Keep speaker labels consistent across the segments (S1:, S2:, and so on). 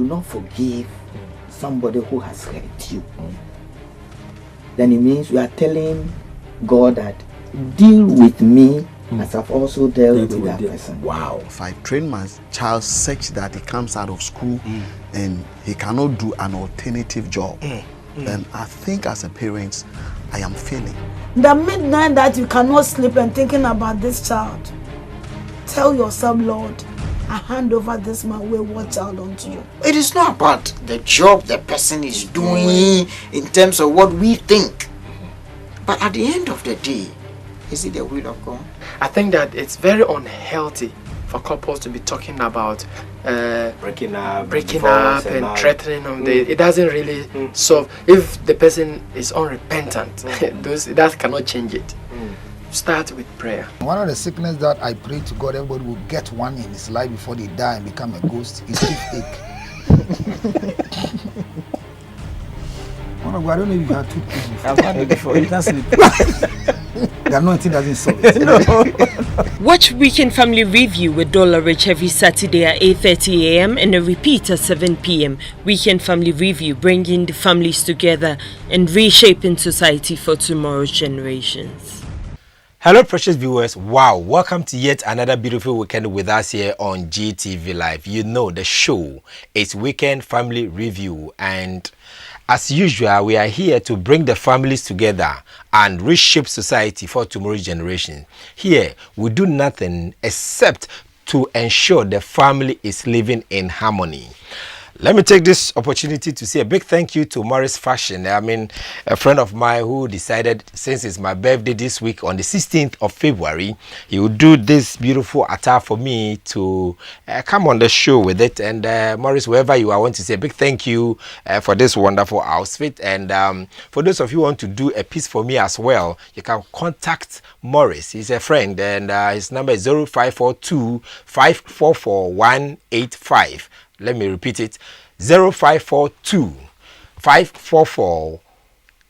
S1: do not forgive somebody who has hurt you, then it means you are telling God that deal with me as I've also dealt with that person.
S2: Wow. If I train my child such that he comes out of school and he cannot do an alternative job, then I think as a parent, I am failing.
S3: The midnight that you cannot sleep and thinking about this child, tell yourself, Lord, I hand over this my wayward child unto you.
S4: It is not about the job the person is doing in terms of what we think. But at the end of the day, is it the will of God?
S5: I think that it's very unhealthy for couples to be talking about breaking up and threatening them. It doesn't really solve. If the person is unrepentant, that cannot change it. Start with prayer.
S6: One of the sickness that I pray to God everybody will get one in his life before they die and become a ghost is toothache. One of I don't know if you had toothache before.
S1: I've had it before. You can't sleep.
S6: The anointing doesn't solve it.
S7: Watch Weekend Family Review with Dollarich every Saturday at 8:30 a.m. and a repeat at 7 p.m. Weekend Family Review, bringing the families together and reshaping society for tomorrow's generations.
S8: Hello precious viewers, wow, welcome to yet another beautiful weekend with us here on GTV Live. You know the show is Weekend Family Review, and as usual we are here to bring the families together and reshape society for tomorrow's generation. Here we do nothing except to ensure the family is living in harmony. Let me take this opportunity to say a big thank you to Morris Fashion. I mean, a friend of mine who decided, since it's my birthday this week on the 16th of February, he would do this beautiful attire for me to come on the show with it. And Morris, wherever you are, I want to say a big thank you for this wonderful outfit. And for those of you who want to do a piece for me as well, you can contact Morris. He's a friend, and his number is 0542 544 185. Let me repeat it, 0542 544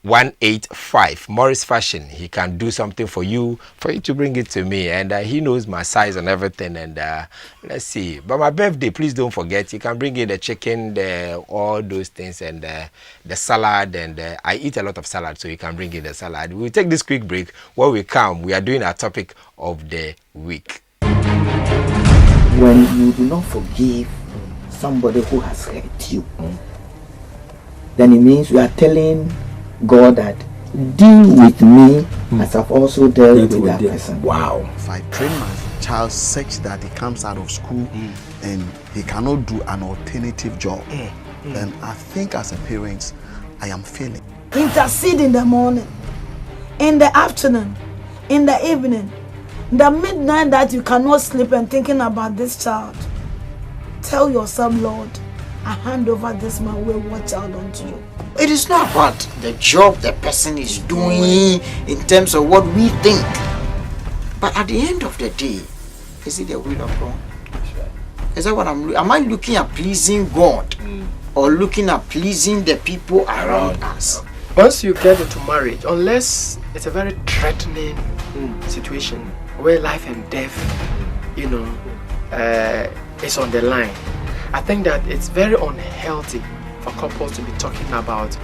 S8: 185. Morris Fashion. He can do something for you to bring it to me, and he knows my size and everything. And let's see, but my birthday, please don't forget, you can bring in the chicken, all those things, and the salad, and I eat a lot of salad, so you can bring in the salad. We'll take this quick break. When we come, we are doing our topic of the week.
S1: When you do not forgive somebody who has hurt you, then it means you are telling God that deal with me as I've also dealt with that person.
S2: Wow. If I train my child such that he comes out of school and he cannot do an alternative job, then I think as a parent, I am failing.
S3: Intercede in the morning, in the afternoon, in the evening, the midnight that you cannot sleep and thinking about this child. Tell yourself, Lord, I hand over this my wayward child unto you.
S4: It is not about the job the person is doing in terms of what we think. But at the end of the day, is it the will of God? Is that what am I looking at pleasing God or looking at pleasing the people around us?
S5: Once you get into marriage, unless it's a very threatening situation where life and death, is on the line, I think that it's very unhealthy for couples to be talking about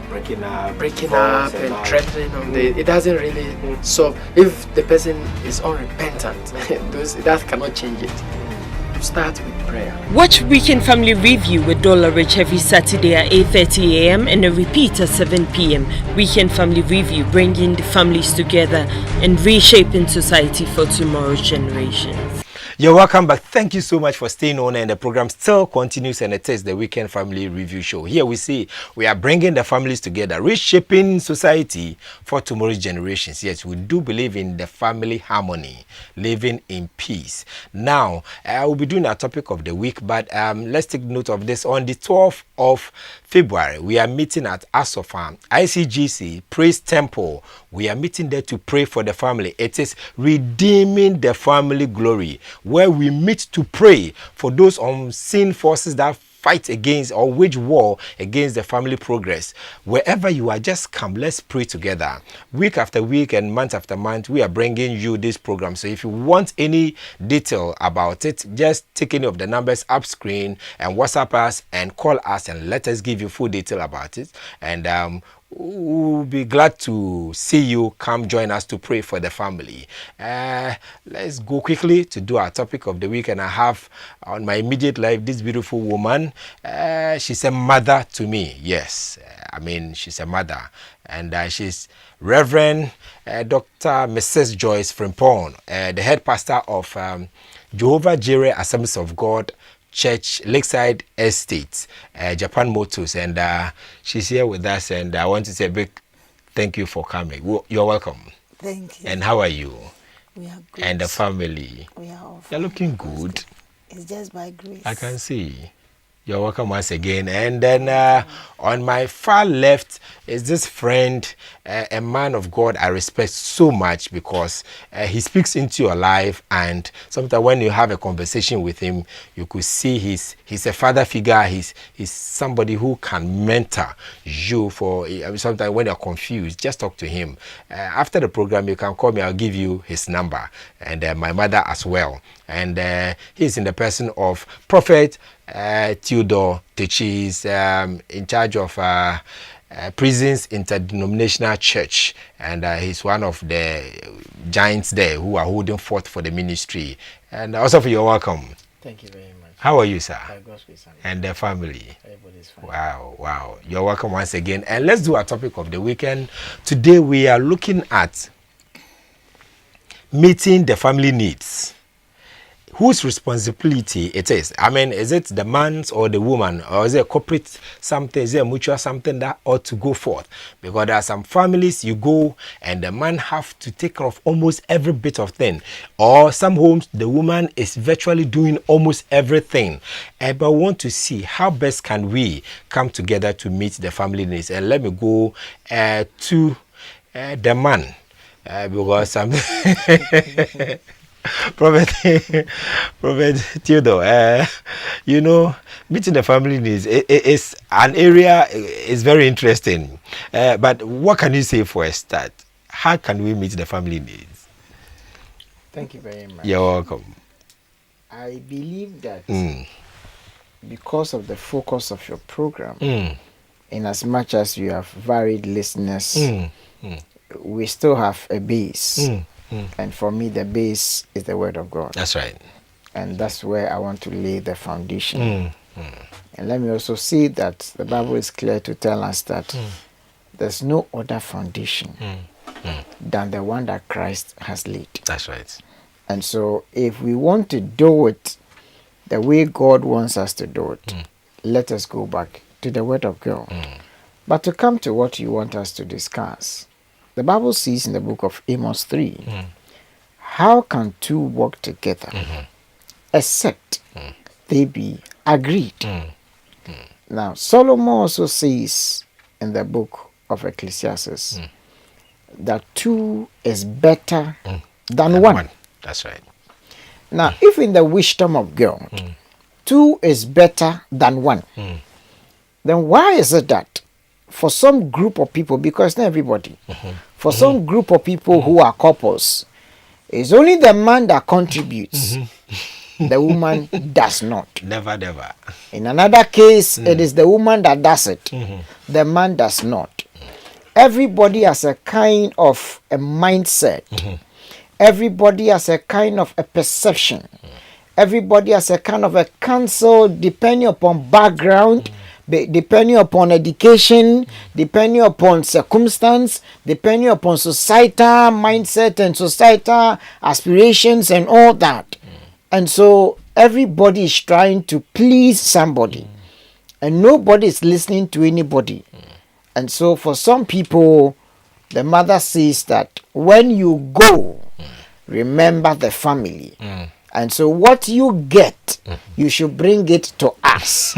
S5: breaking up and threatening them. It doesn't really solve. If the person is unrepentant, that cannot change it. Start with prayer.
S7: Watch Weekend Family Review with Dollarich every Saturday at 8:30 a.m. and a repeat at 7 p.m. Weekend Family Review, bringing the families together and reshaping society for tomorrow's generations.
S8: You're welcome back. Thank you so much for staying on, and the program still continues, and it is the Weekend Family Review Show. Here we see we are bringing the families together, reshaping society for tomorrow's generations. Yes, we do believe in the family harmony, living in peace. Now, I will be doing our topic of the week, but let's take note of this. On the 12th of February, we are meeting at Asofam ICGC Praise Temple. We are meeting there to pray for the family. It is Redeeming the Family Glory, where we meet to pray for those unseen forces that fight against or wage war against the family progress. Wherever you are, just come. Let's pray together. Week after week and month after month, we are bringing you this program. So if you want any detail about it, just take any of the numbers up screen and WhatsApp us and call us and let us give you full detail about it. And we'll be glad to see you. Come join us to pray for the family. Let's go quickly to do our topic of the week. And I have on my immediate life this beautiful woman. She's a mother to me. Yes, she's a mother. And she's Reverend Dr. Mrs. Joyce Frimpong, the head pastor of Jehovah Jireh Assemblies of God Church, Lakeside Estate, Japan Motors, and she's here with us. And I want to say a big thank you for coming. You're welcome.
S3: Thank you.
S8: And how are you?
S3: We are good.
S8: And the family?
S3: We are all fine.
S8: You're looking good.
S3: It's just by grace.
S8: I can see. You're welcome once again. And then on my far left is this friend, a man of God I respect so much because he speaks into your life, and sometimes when you have a conversation with him, you could see he's a father figure. He's somebody who can mentor you for sometimes when you're confused. Just talk to him. After the program, you can call me. I'll give you his number, and my mother as well. And he's in the person of Prophet Theodore Techi. Is in charge of Prisons Interdenominational Church, and he's one of the giants there who are holding forth for the ministry. And also, you're welcome.
S5: Thank you very much.
S8: How are you, sir?
S5: And
S8: the family?
S5: Everybody's fine.
S8: Wow. You're welcome once again. And let's do our topic of the weekend. Today we are looking at meeting the family needs. Whose responsibility it is? Is it the man's or the woman, or is it a corporate something? Is it a mutual something that ought to go forth? Because there are some families you go and the man have to take care of almost every bit of thing, or some homes the woman is virtually doing almost everything. But I want to see how best can we come together to meet the family needs. And let me go to the man because I'm. Prophet Theodore, meeting the family needs is an area is very interesting. But what can you say for a start? How can we meet the family needs?
S4: Thank you very much.
S8: You're welcome.
S4: I believe that because of the focus of your program, in as much as you have varied listeners, we still have a base. And for me, the base is the Word of God.
S8: That's right.
S4: And that's where I want to lay the foundation. And let me also say that the Bible is clear to tell us that there's no other foundation than the one that Christ has laid.
S8: That's right.
S4: And so if we want to do it the way God wants us to do it, let us go back to the Word of God. But to come to what you want us to discuss, the Bible says in the book of Amos 3, how can two walk together except they be agreed? Now, Solomon also says in the book of Ecclesiastes that two is better than one.
S8: That's right.
S4: Now, if in the wisdom of God, two is better than one, then why is it that for some group of people, because not everybody, for some group of people who are couples, it's only the man that contributes, the woman does not.
S8: Never.
S4: In another case, it is the woman that does it, the man does not. Everybody has a kind of a mindset. Everybody has a kind of a perception. Everybody has a kind of a counsel depending upon background, depending upon education, depending upon circumstance, depending upon societal mindset and societal aspirations and all that. And so everybody is trying to please somebody and nobody is listening to anybody. And so for some people, the mother says that when you go, remember the family. And so what you get, you should bring it to us.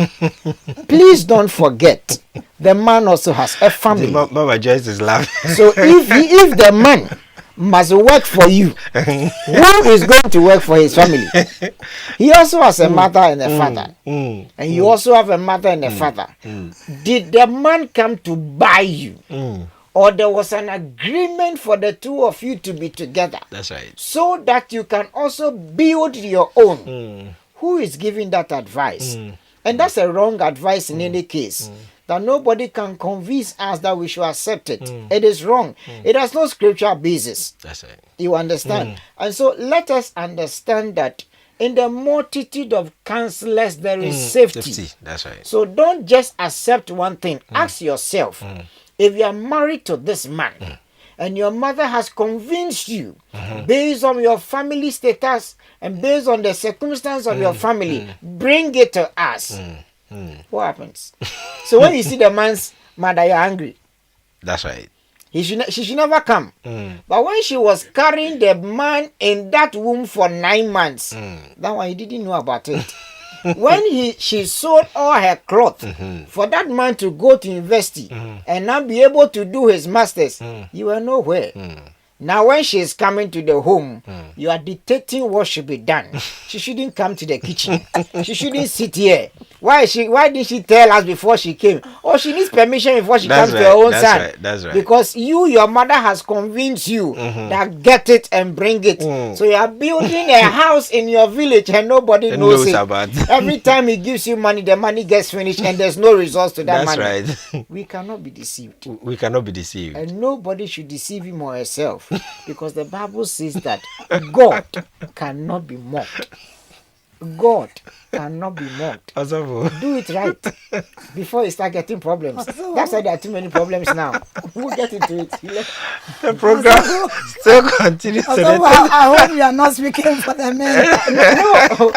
S4: Please don't forget, the man also has a family.
S8: Mama Joyce is laughing.
S4: So if the man must work for you. Who is going to work for his family? He also has a mother and a father. And you also have a mother and a father. Did the man come to buy you? Or there was an agreement for the two of you to be together?
S8: That's right.
S4: So that you can also build your own. Who is giving that advice? And that's a wrong advice in any case. That nobody can convince us that we should accept it. It is wrong. It has no scriptural basis.
S8: That's right.
S4: You understand? And so let us understand that in the multitude of counselors there is safety.
S8: That's right.
S4: So don't just accept one thing. Ask yourself, if you are married to this man and your mother has convinced you based on your family status and based on the circumstance of your family, bring it to us. What happens? So when you see the man's mother, you're angry.
S8: That's right.
S4: She should never come. But when she was carrying the man in that womb for 9 months, that one he didn't know about it. When she sold all her clothes for that man to go to university and not be able to do his masters, you were nowhere. Now when she is coming to the home, you are dictating what should be done. She shouldn't come to the kitchen. She shouldn't sit here. Why did she tell us before she came? Oh, she needs permission before she comes to her own son.
S8: Right, that's right.
S4: Because your mother has convinced you that get it and bring it. So you are building a house in your village and nobody knows it.
S8: About
S4: Every time he gives you money, the money gets finished and there's no results to that money.
S8: That's right.
S4: We cannot be deceived.
S8: We cannot be deceived.
S4: And nobody should deceive him or herself. Because the Bible says that God cannot be mocked. God cannot be mocked. Do it right before you start getting problems. That's why there are too many problems now. We'll get into it.
S8: The program still continues.
S3: I hope you are not speaking for the men.
S4: No.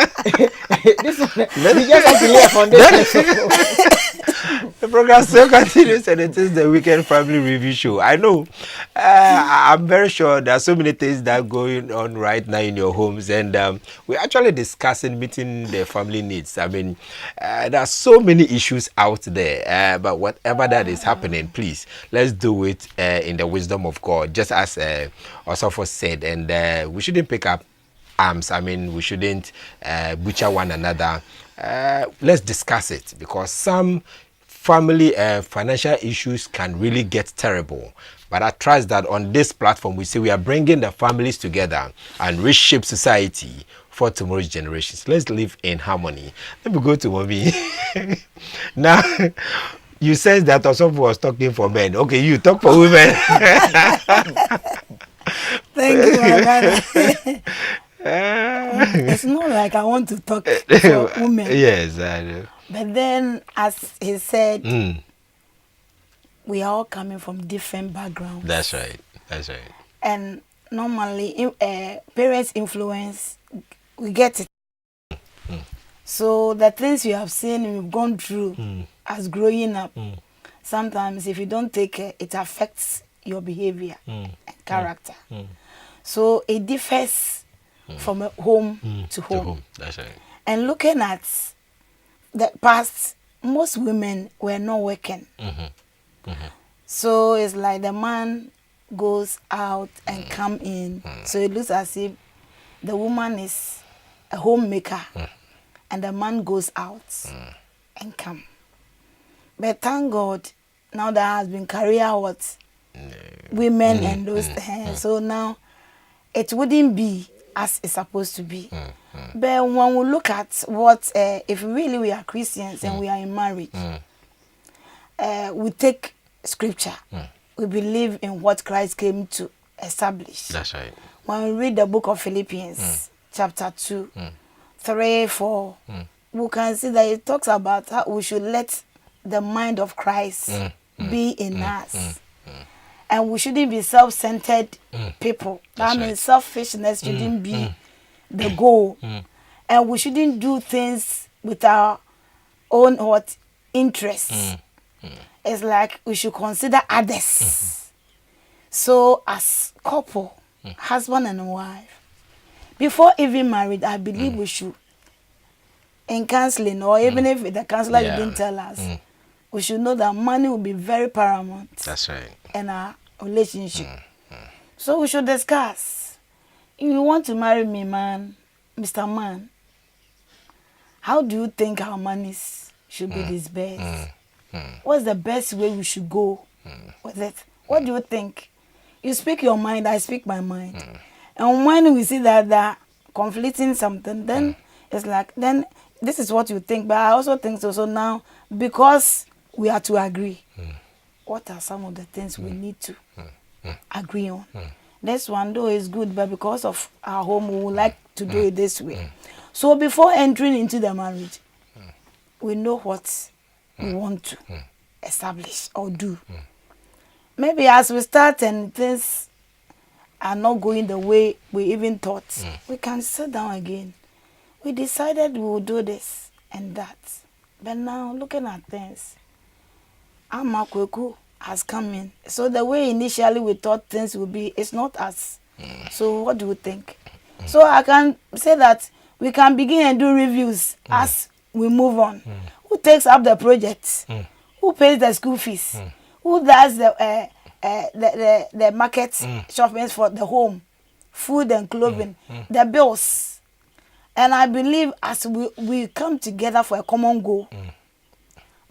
S4: This one, we just have to lay a foundation.
S8: The program still continues, and it is the Weekend Family Review Show. I know, I'm very sure there are so many things that are going on right now in your homes, and we're actually discussing meeting the family needs. I mean, there are so many issues out there, but whatever that is happening, please, let's do it in the wisdom of God, just as Osofo said, and we shouldn't pick up arms. I mean, we shouldn't butcher one another. Let's discuss it, because some family financial issues can really get terrible. But I trust that on this platform, we say we are bringing the families together and reshape society for tomorrow's generations. Let's live in harmony. Let me go to Mommy. Now, you said that Osofo was talking for men. Okay, you talk for women.
S3: Thank you, my brother. It's not like I want to talk for women.
S8: Yes, I know.
S3: But then, as he said, we are all coming from different backgrounds.
S8: That's right. That's right.
S3: And normally, parents' influence, we get it. So the things you have seen and you've gone through as growing up, sometimes if you don't take care, it affects your behavior and character. So it differs from home to home.
S8: That's right.
S3: And looking at the past, most women were not working. So it's like the man goes out and come in. So it looks as if the woman is a homemaker and the man goes out and come. But thank God, now there has been career women and those things. So now it wouldn't be as it's supposed to be. But when we look at what, if really we are Christians and we are in marriage, we take scripture. We believe in what Christ came to establish.
S8: That's right.
S3: When we read the book of Philippians, chapter 2, 3, 4, we can see that it talks about how we should let the mind of Christ be in us. And we shouldn't be self-centered people. That means selfishness shouldn't be the goal. And we shouldn't do things with our own interests. It's like we should consider others. So as couple, husband and wife, before even married, I believe we should, in counseling, or even if the counselor didn't tell us, we should know that money will be very paramount.
S8: That's right.
S3: In our relationship. So we should discuss. If you want to marry me, man, Mr. Man, how do you think our monies should be disbursed? What's the best way we should go with it? What do you think? You speak your mind, I speak my mind. And when we see that they're conflicting something, then it's like, then this is what you think. But I also think so. So now, because we are to agree, what are some of the things we need to agree on? This one, though, is good, but because of our home, we would like to do it this way. So before entering into the marriage, we know what we want to establish or do. Maybe as we start and things are not going the way we even thought, we can sit down again. We decided we will do this and that. But now, looking at things, Amakweku has come in. So the way initially we thought things would be, it's not us. So what do you think? So I can say that we can begin and do reviews as we move on. Who takes up the project? Who pays the school fees? Who does the market shopping for the home, food and clothing, the bills? And I believe as we come together for a common goal,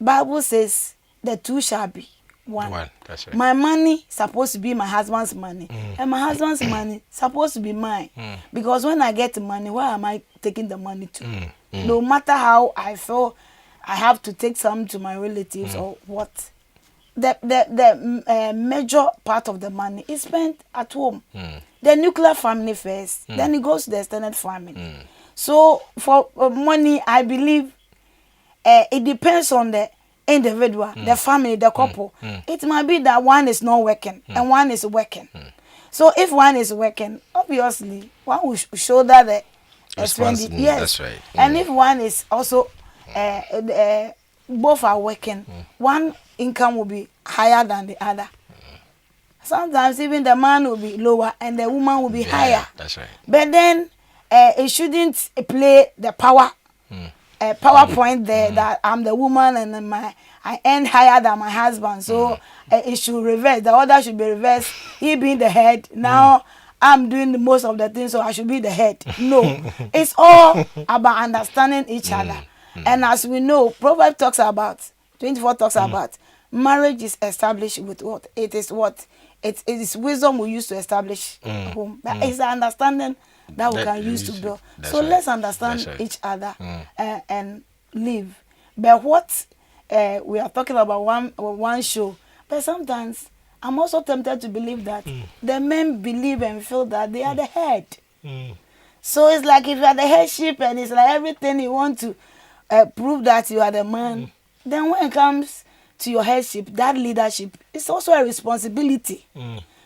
S3: Bible says the two shall be one.
S8: That's right.
S3: My money supposed to be my husband's money, and my husband's money supposed to be mine. Because when I get the money, where am I taking the money to? No matter how I feel, I have to take some to my relatives or what. The major part of the money is spent at home. The nuclear family first, then it goes to the extended family. So for money, I believe it depends on the individual, the family, the couple. It might be that one is not working and one is working. So if one is working, obviously one will shoulder the expenditure. Yes,
S8: that's right.
S3: And if one is also both are working, one income will be higher than the other. Sometimes even the man will be lower and the woman will be higher.
S8: That's right.
S3: But then it shouldn't play the power PowerPoint there that I'm the woman and then I earn higher than my husband. So it should reverse. The order should be reversed. He being the head. Now I'm doing the most of the things, so I should be the head. No. It's all about understanding each other. And as we know, Proverbs talks about, 24 talks about, marriage is established with what? It is what? It is wisdom we use to establish home. But it's the understanding that we can use to build. So let's understand each other and live. But what we are talking about one show, but sometimes I'm also tempted to believe that the men believe and feel that they are the head. So it's like if you are the headship and it's like everything you want to prove that you are the man, then when it comes to your headship, that leadership, it's also a responsibility.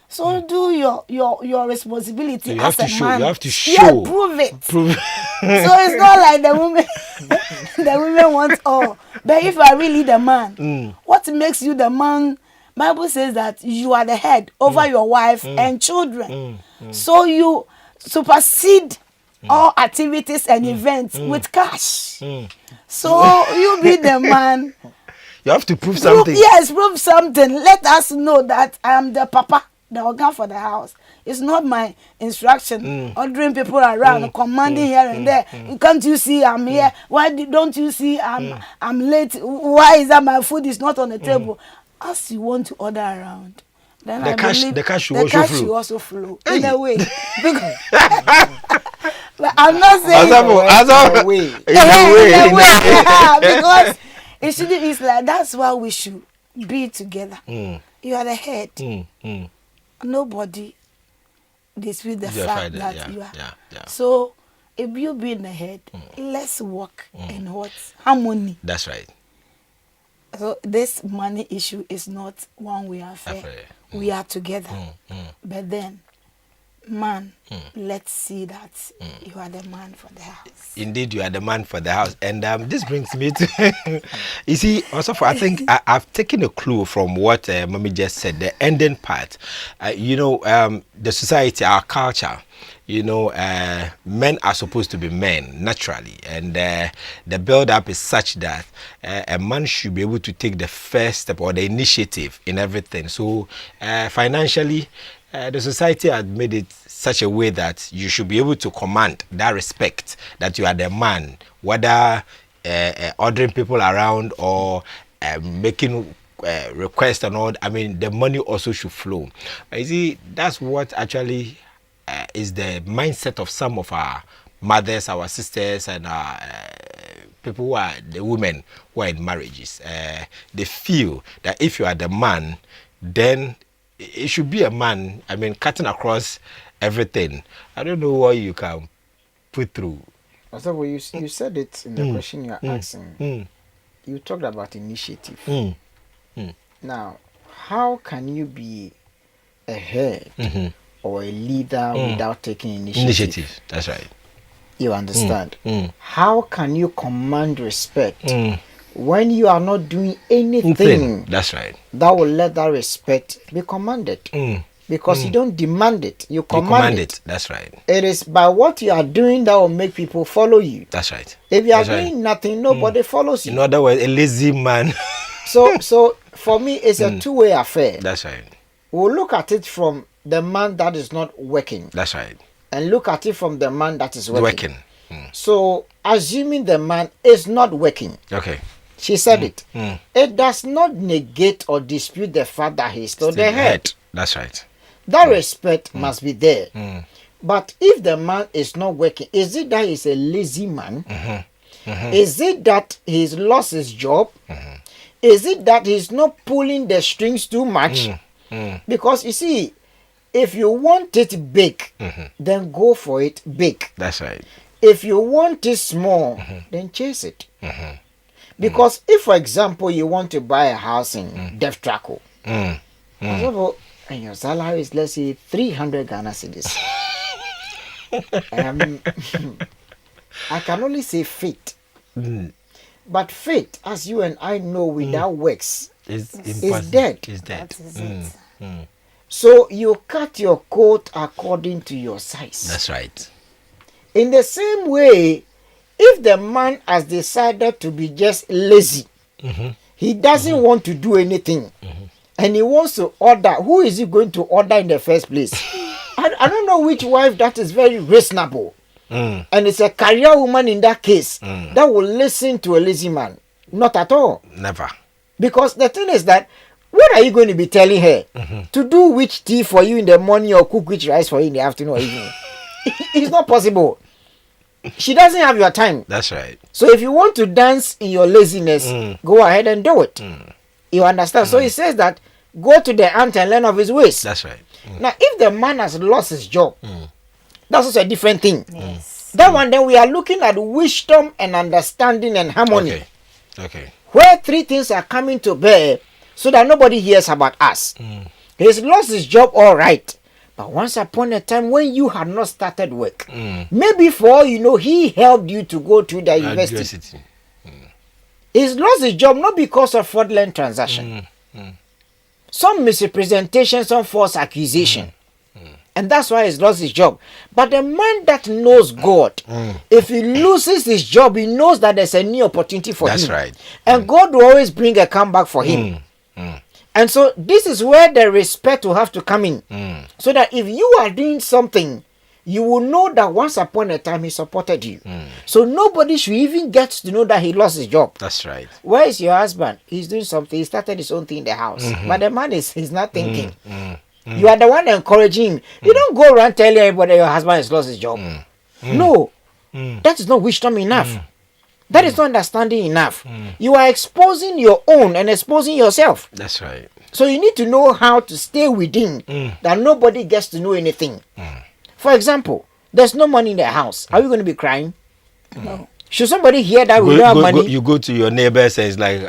S3: So do your responsibility
S8: you
S3: as
S8: have
S3: a
S8: to
S3: man.
S8: You have to show.
S3: Yeah, prove it. So it's not like the women the women want all. But if you are really the man, what makes you the man? Bible says that you are the head over your wife and children. So you supersede all activities and events with cash. So you be the man.
S8: You have to prove something.
S3: Yes, prove something. Let us know that I am the papa, the organ for the house. It's not my instruction. Ordering people around, commanding here and there. Can't you see I'm here? Why don't you see I'm late? Why is that my food is not on the table? As you want to order around, then
S8: the cash should
S3: also flow in a way. But I'm not saying
S8: in a way.
S3: Because it should. It's like that's why we should be together. You are the head. Nobody dispute the fact that you are. So if you be in the head, let's work in what harmony.
S8: That's right.
S3: So this money issue is not one we are fair. We are together. But then, man, let's see that you are the man for the house.
S8: Indeed, you are the man for the house. And this brings me to, you see, also I think I've taken a clue from what Mommy just said, the ending part. The society, our culture, men are supposed to be men naturally, and the build-up is such that a man should be able to take the first step or the initiative in everything. So financially, the society had made it such a way that you should be able to command that respect that you are the man, whether ordering people around or making requests and all. I mean, the money also should flow. You see, that's what actually is the mindset of some of our mothers, our sisters, and people who are the women who are in marriages. They feel that if you are the man, then it should be a man. I mean, cutting across everything. I don't know what you can put through.
S4: So well, you said it in the question you are asking. You talked about initiative. Now, how can you be a head or a leader without taking initiative?
S8: That's right.
S4: You understand? How can you command respect when you are not doing anything?
S8: That's right.
S4: That will let that respect be commanded. Because you don't demand it, you command it.
S8: That's right.
S4: It is by what you are doing that will make people follow you.
S8: That's right.
S4: If you are doing nothing, nobody follows you.
S8: In other words, a lazy man.
S4: So for me, it's a two-way affair.
S8: That's right.
S4: We'll look at it from the man that is not working.
S8: That's right.
S4: And look at it from the man that is working.
S8: Mm.
S4: So, assuming the man is not working.
S8: Okay.
S4: She said it. It does not negate or dispute the fact that he's still the head.
S8: That's right.
S4: That respect must be there. But if the man is not working, is it that he's a lazy man? Is it that he's lost his job? Is it that he's not pulling the strings too much? Because you see, if you want it big, then go for it big.
S8: That's right.
S4: If you want it small, then chase it. Because if, for example, you want to buy a house in Def Traco, and your salary is, let's say, 300 Ghana cedis, I can only say faith. But faith, as you and I know, without works, is dead.
S8: Is dead.
S4: So you cut your coat according to your size.
S8: That's right.
S4: In the same way, if the man has decided to be just lazy, he doesn't want to do anything, and he wants to order, who is he going to order in the first place? I don't know which wife that is very reasonable. And it's a career woman in that case that will listen to a lazy man. Not at all.
S8: Never.
S4: Because the thing is that, what are you going to be telling her? To do which tea for you in the morning or cook which rice for you in the afternoon or evening? It's not possible. She doesn't have your time.
S8: That's right.
S4: So if you want to dance in your laziness, go ahead and do it. You understand? So he says that, go to the ant and learn of his ways.
S8: That's right.
S4: Now, if the man has lost his job, that's also a different thing.
S3: Yes.
S4: That one, then we are looking at wisdom and understanding and harmony.
S8: Okay.
S4: Where three things are coming to bear so that nobody hears about us. He's lost his job, all right. But once upon a time when you had not started work, maybe for all you know, he helped you to go to the university. He's lost his job not because of fraudulent transaction. Some misrepresentation, some false accusation. And that's why he's lost his job. But the man that knows God, if he loses his job, he knows that there's a new opportunity for him.
S8: That's right.
S4: And God will always bring a comeback for him. And so this is where the respect will have to come in. So that if you are doing something, you will know that once upon a time he supported you. So nobody should even get to know that he lost his job.
S8: That's right.
S4: Where is your husband? He's doing something. He started his own thing in the house. But the man he's not thinking. You are the one encouraging him. You don't go around telling everybody your husband has lost his job. No. That is not wisdom enough. That is not understanding enough. You are exposing your own and exposing yourself.
S8: That's right.
S4: So you need to know how to stay within that nobody gets to know anything. For example, there's no money in the house. Are you going to be crying?
S3: No.
S4: Should somebody hear that we don't have money?
S8: You go to your neighbors and it's like...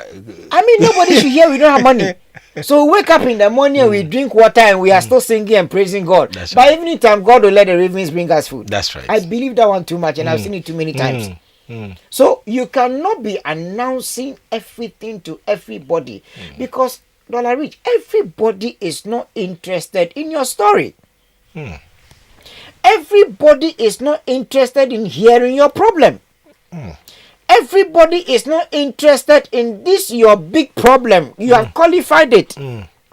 S4: I mean, nobody should hear we don't have money. So we wake up in the morning and we drink water and we are still singing and praising God.
S8: That's
S4: By
S8: right.
S4: evening time, God will let the ravens bring us food.
S8: That's right.
S4: I believe that one too much and I've seen it too many times. So you cannot be announcing everything to everybody because, Dollarich, everybody is not interested in your story. Everybody is not interested in hearing your problem. Everybody is not interested in this your big problem. You have qualified it.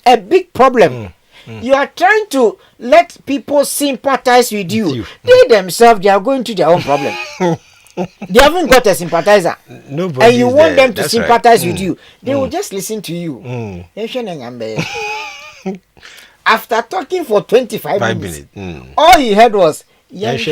S4: A big problem. You are trying to let people sympathize with you. They themselves, they are going through their own problem. They haven't got a sympathizer.
S8: Nobody.
S4: And you want them to
S8: That's
S4: sympathize
S8: right.
S4: with you. They will just listen to you. After talking for 25 minutes, all you heard was,
S8: that's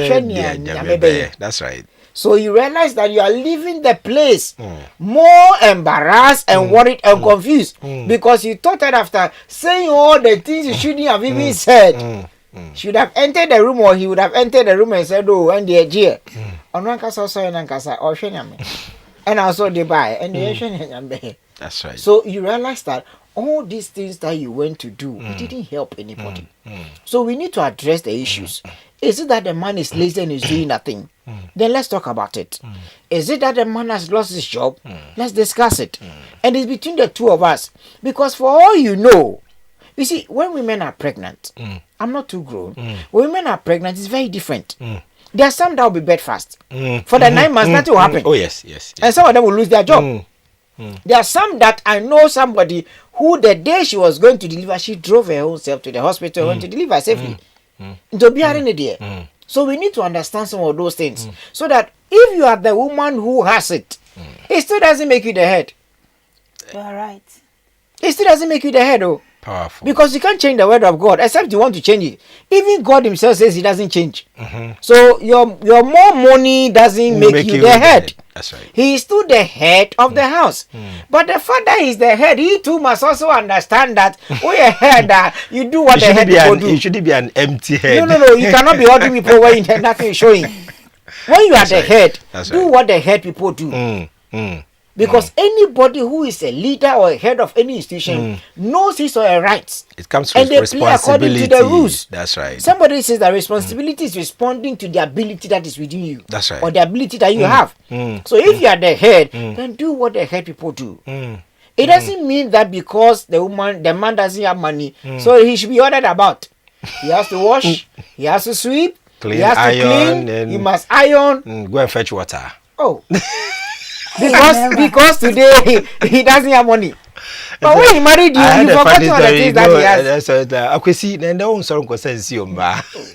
S8: right.
S4: so you realize that you are leaving the place more embarrassed and worried and confused because you thought that after saying all the things you shouldn't have even said, should have entered the room, or he would have entered the room and said, "Oh, and the idea." And also they buy and the
S8: That's right.
S4: So you realize that all these things that you went to do, it didn't help anybody. So we need to address the issues. Is it that the man is lazy and is doing nothing? Then let's talk about it. Is it that the man has lost his job? Let's discuss it. And it's between the two of us. Because for all you know, you see, when women are pregnant, I'm not too grown. When women are pregnant, it's very different. There are some that will be bedfast. For the 9 months, nothing will happen.
S8: Oh, yes.
S4: And some of them will lose their job. There are some that I know somebody who the day she was going to deliver, she drove her own self to the hospital and to deliver safely. To be there. So we need to understand some of those things. So that if you are the woman who has it, it still doesn't make you the head.
S3: You are right.
S4: It still doesn't make you the head, oh.
S8: Powerful.
S4: Because you can't change the word of God except you want to change it. Even God himself says he doesn't change. So your more money doesn't make you the head.
S8: That's right.
S4: He is still the head of the house. But the father is the head. He too must also understand that when you're head, you do what the head people do.
S8: You shouldn't be an empty head.
S4: No. You cannot be ordering people when you have nothing showing. When you are the head, do what the head people do. Because anybody who is a leader or a head of any institution knows his or her rights.
S8: It comes
S4: and
S8: with
S4: they play according to the rules.
S8: That's right.
S4: Somebody says that responsibility is responding to the ability that is within you.
S8: That's right.
S4: Or the ability that you have. So if you are the head, then do what the head people do. It doesn't mean that because the man doesn't have money, so he should be ordered about. He has to wash, he has to sweep, he has to clean, he must iron.
S8: Go and fetch water.
S4: Oh. because today he doesn't have money. But when he married you, you forgot all the things that he has.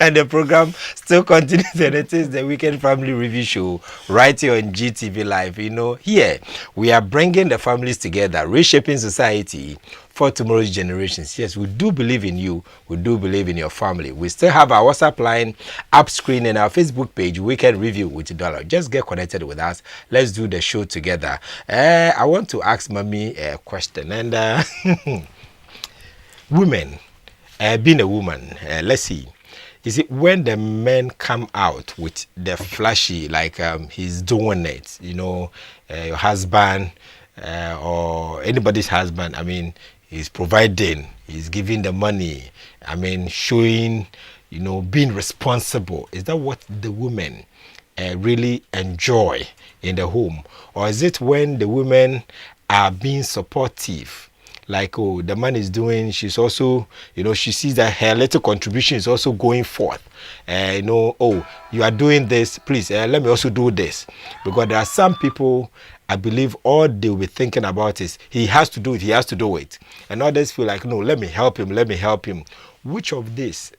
S8: And the program still continues, and it is the Weekend Family Review Show right here on GTV Live. You know, here we are bringing the families together, reshaping society for tomorrow's generations. Yes, we do believe in you. We do believe in your family. We still have our WhatsApp line up screen and our Facebook page, Weekend Review with $1. Just get connected with us. Let's do the show together. I want to ask Mommy a question. And women, being a woman, let's see. Is it when the men come out with the flashy, like he's doing it, you know, your husband or anybody's husband, I mean, he's providing, he's giving the money, I mean, showing, you know, being responsible. Is that what the women really enjoy in the home? Or is it when the women are being supportive? Like, oh, the man is doing, she's also, you know, she sees that her little contribution is also going forth. You know, oh, you are doing this, please, let me also do this. Because there are some people, I believe all they will be thinking about is, he has to do it, he has to do it. And others feel like, no, let me help him, let me help him. Which of this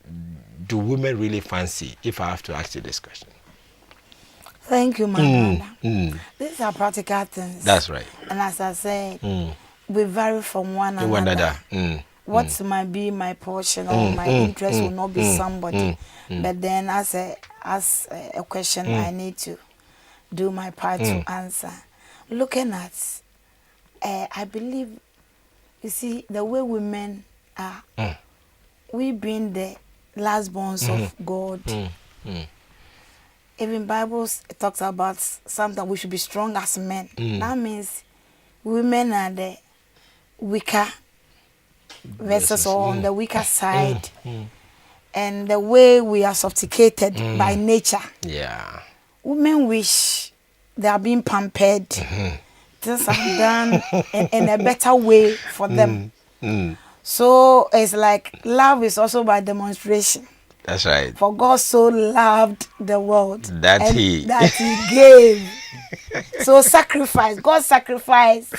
S8: do women really fancy, if I have to ask you this question?
S3: Thank you, my brother. These are practical things.
S8: That's right.
S3: And as I said, we vary from one another. What might be my portion or my interest will not be somebody. But then as a question, I need to do my part to answer. Looking at, I believe, you see, the way women are, we being the last borns of God. Even Bible talks about something we should be strong as men. That means women are the weaker versus on the weaker side. And the way we are sophisticated by nature.
S8: Yeah.
S3: Women wish they are being pampered. Things are done in a better way for them. So it's like love is also by demonstration.
S8: That's right.
S3: For God so loved the world
S8: that he
S3: gave. So sacrifice. God sacrificed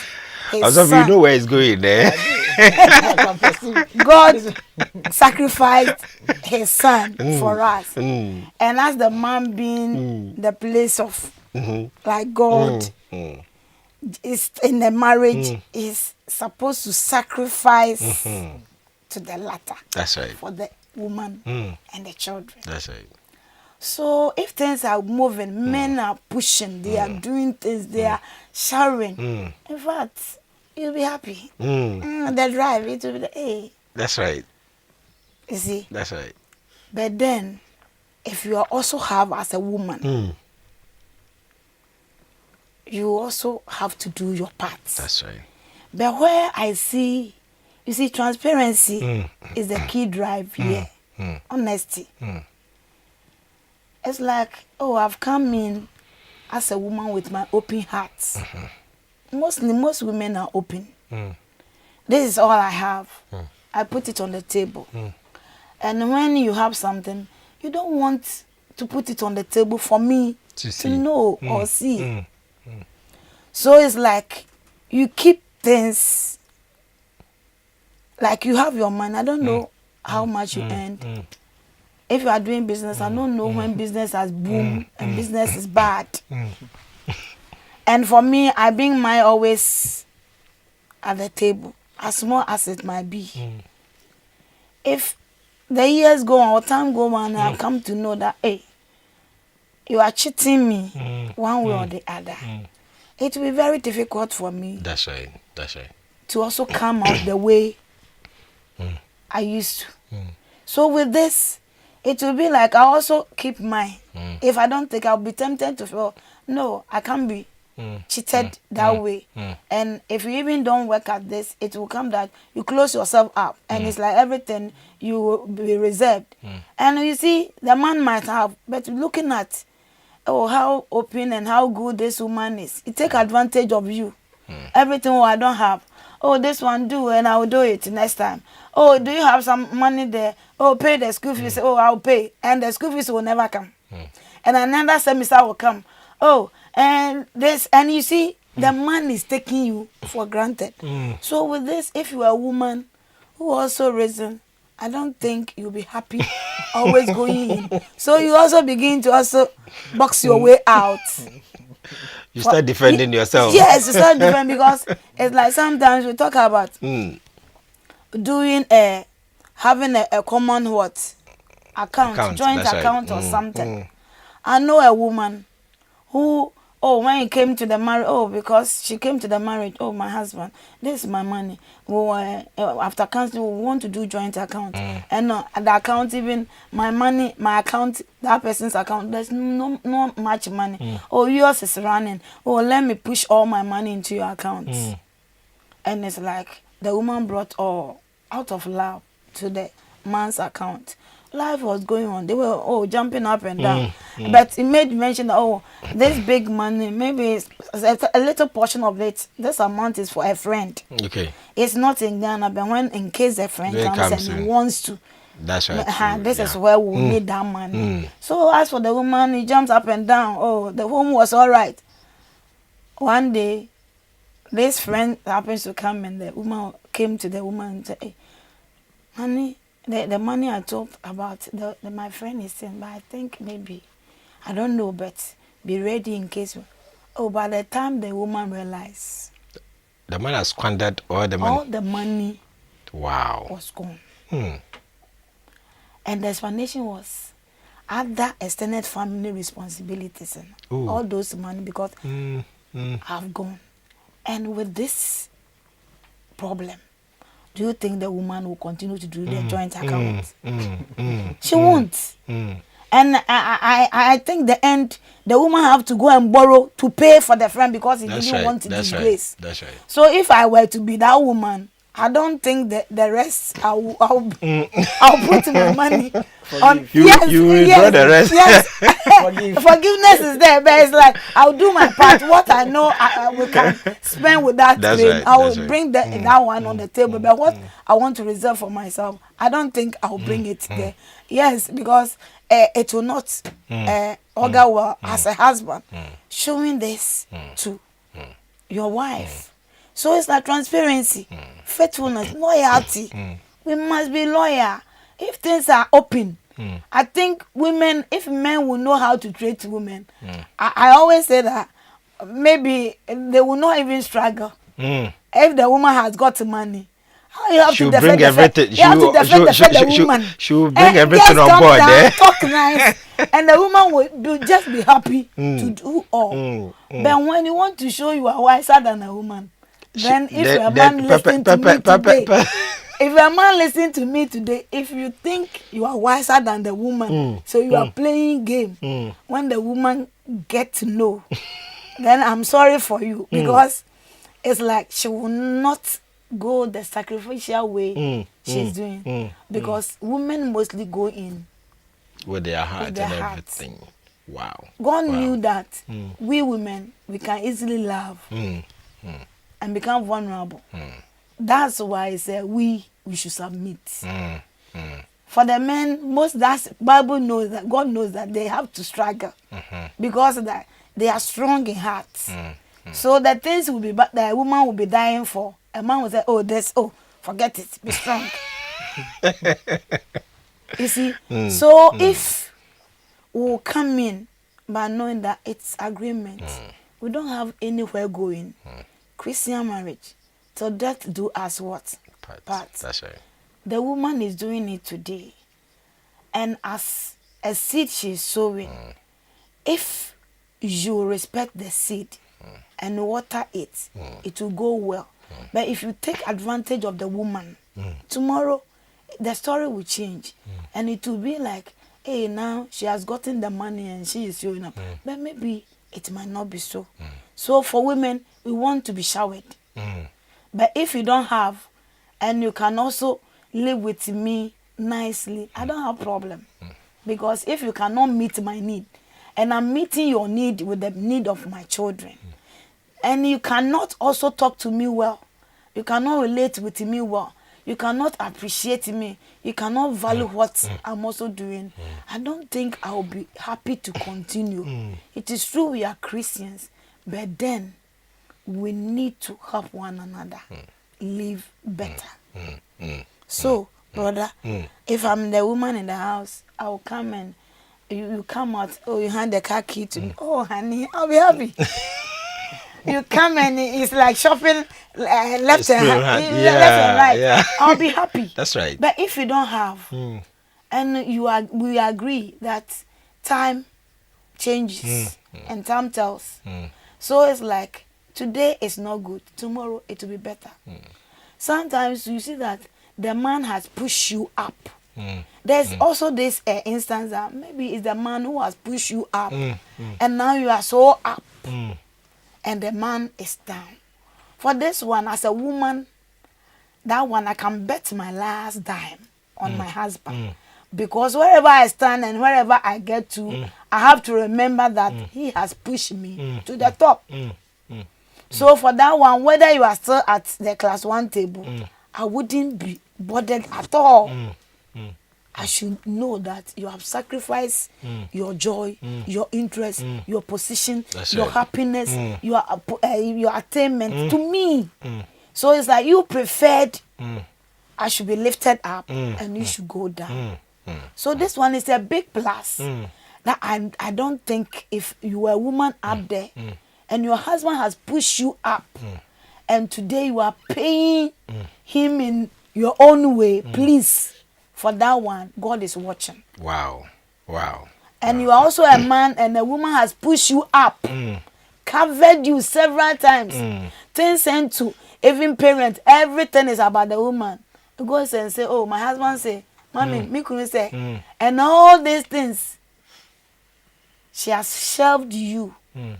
S3: his
S8: son. You know where it's going there.
S3: God sacrificed his son for us. And as the man being the place of like God is in the marriage is supposed to sacrifice to the latter.
S8: That's right.
S3: For the woman and the children.
S8: That's right.
S3: So if things are moving, men are pushing, they are doing things, they are showering. In fact, you'll be happy. The drive, it will be the hey.
S8: That's right.
S3: You see?
S8: That's right.
S3: But then, if you also have as a woman, you also have to do your part.
S8: That's right.
S3: But where I see, you see, transparency is the key drive here. Honesty. It's like, oh, I've come in as a woman with my open heart. Mostly, most women are open. This is all I have. I put it on the table. And when you have something, you don't want to put it on the table for me to know or see. So it's like you keep things, like you have your money. I don't know how much you earned. If you are doing business, I don't know when business has boomed and business is bad. And for me, I bring mine always at the table, as small as it might be. If the years go on or time go on, I come to know that, hey, you are cheating me one way or the other. It will be very difficult for me.
S8: That's right. That's right.
S3: To also come out the way I used to. So with this, it will be like I also keep mine. If I don't think, I'll be tempted to feel, no, I can't be cheated that way. And if you even don't work at this, it will come that you close yourself up. And it's like everything, you will be reserved. And you see, the man might have, but looking at, oh, how open and how good this woman is, it take advantage of you. Everything, oh, I don't have. Oh, this one do, and I will do it next time. Oh, do you have some money there? Oh, pay the school fees. Oh, I'll pay. And the school fees will never come. And another semester will come. Oh, and this, and you see, the man is taking you for granted. So with this, if you are a woman who also risen, I don't think you'll be happy always going in. So you also begin to also box your way out.
S8: You start defending yourself.
S3: Yes, you start defending because it's like sometimes we talk about doing having a common account, joint account or something. I know a woman who, when he came to the marriage, because she came to the marriage, my husband, this is my money. After counseling, we want to do joint account. And the account, even my money, my account, that person's account, there's no much money. Yours is running. Let me push all my money into your account. And it's like the woman brought all out of love to the man's account. Life was going on. They were jumping up and down. But it made mention that this big money, maybe it's a little portion of it. This amount is for a friend.
S8: Okay.
S3: It's not in Ghana, but when in case a friend comes and he wants to.
S8: That's right.
S3: This is where we need that money. So as for the woman, he jumps up and down. The home was all right. One day, this friend happens to come and the woman came to the woman and said, hey, honey, the money I talked about, my friend is saying, but I think maybe, I don't know, but be ready in case. By the time the woman realized,
S8: the man has squandered all the money.
S3: All the money was gone. And the explanation was other extended family responsibilities and all those money because have gone. And with this problem, do you think the woman will continue to do the joint account? She won't. And I think the woman have to go and borrow to pay for the friend because he didn't want to disgrace.
S8: That's right.
S3: So if I were to be that woman, I don't think that the rest I'll put my money on. You
S8: withdraw the rest.
S3: Yes. Forgiveness is there, but it's like I'll do my part. What I know we can spend with that trade, I will bring that one on the table. But what I want to reserve for myself, I don't think I'll bring it there. Yes, because it will not augur well as a husband showing this to your wife. So it's like transparency, faithfulness, loyalty. We must be loyal. If things are open, I think women, if men will know how to treat women, I always say that maybe they will not even struggle. If the woman has got money, you have
S8: She'll
S3: to defend
S8: bring everything.
S3: You have to defend the woman.
S8: She will bring everything
S3: just
S8: on board.
S3: down, talk nice, and the woman will just be happy to do all. But when you want to show you are wiser than a woman, then if a man listen to me today, if a man listen to me today, if you think you are wiser than the woman, so you are playing game, when the woman get to know, then I'm sorry for you, because it's like she will not go the sacrificial way she's doing, because women mostly go in
S8: with their heart
S3: with their
S8: and
S3: hearts.
S8: everything. Wow.
S3: God knew that we women, we can easily love and become vulnerable. That's why he said we should submit. For the men, most that Bible knows that God knows that they have to struggle because that they are strong in heart. So the things will be the woman will be dying for. A man will say, "Oh, forget it, be strong." You see, so if we come in by knowing that it's agreement, we don't have anywhere going. Christian marriage, till death do us what? Part.
S8: That's right.
S3: The woman is doing it today, and as a seed she's sowing, if you respect the seed and water it, it will go well. But if you take advantage of the woman, tomorrow the story will change, and it will be like, hey, now she has gotten the money and she is showing up, but maybe it might not be so. So for women, we want to be showered. But if you don't have, and you can also live with me nicely, I don't have problem. Because if you cannot meet my need, and I'm meeting your need with the need of my children, and you cannot also talk to me well, you cannot relate with me well, you cannot appreciate me, you cannot value what I'm also doing, I don't think I will be happy to continue. It is true we are Christians, but then we need to help one another live better. So, brother, if I'm the woman in the house, I will come and you come out, you hand the car key to me. Oh, honey, I'll be happy. You come and it's like shopping left and right.
S8: Yeah.
S3: I'll be happy.
S8: That's right.
S3: But if you don't have, and we agree that time changes and time tells. So it's like today is not good, tomorrow it will be better. Sometimes you see that the man has pushed you up. There's also this instance that maybe it's the man who has pushed you up, and now you are so up, and the man is down. For this one, as a woman, that one I can bet my last dime on my husband, because wherever I stand and wherever I get to, I have to remember that he has pushed me to the top. So for that one, whether you are still at the class 1 table, I wouldn't be bothered at all. I should know that you have sacrificed your joy, your interest, your position, your happiness, your attainment to me. So it's like you preferred I should be lifted up and you should go down. So this one is a big plus. That I don't think if you are a woman up there and your husband has pushed you up and today you are paying him in your own way, please, for that one, God is watching.
S8: Wow.
S3: And you are also a man and a woman has pushed you up, covered you several times, things sent to even parents, everything is about the woman. You go and say, oh, my husband say, mommy, me couldn't say, and all these things. She has shelved you,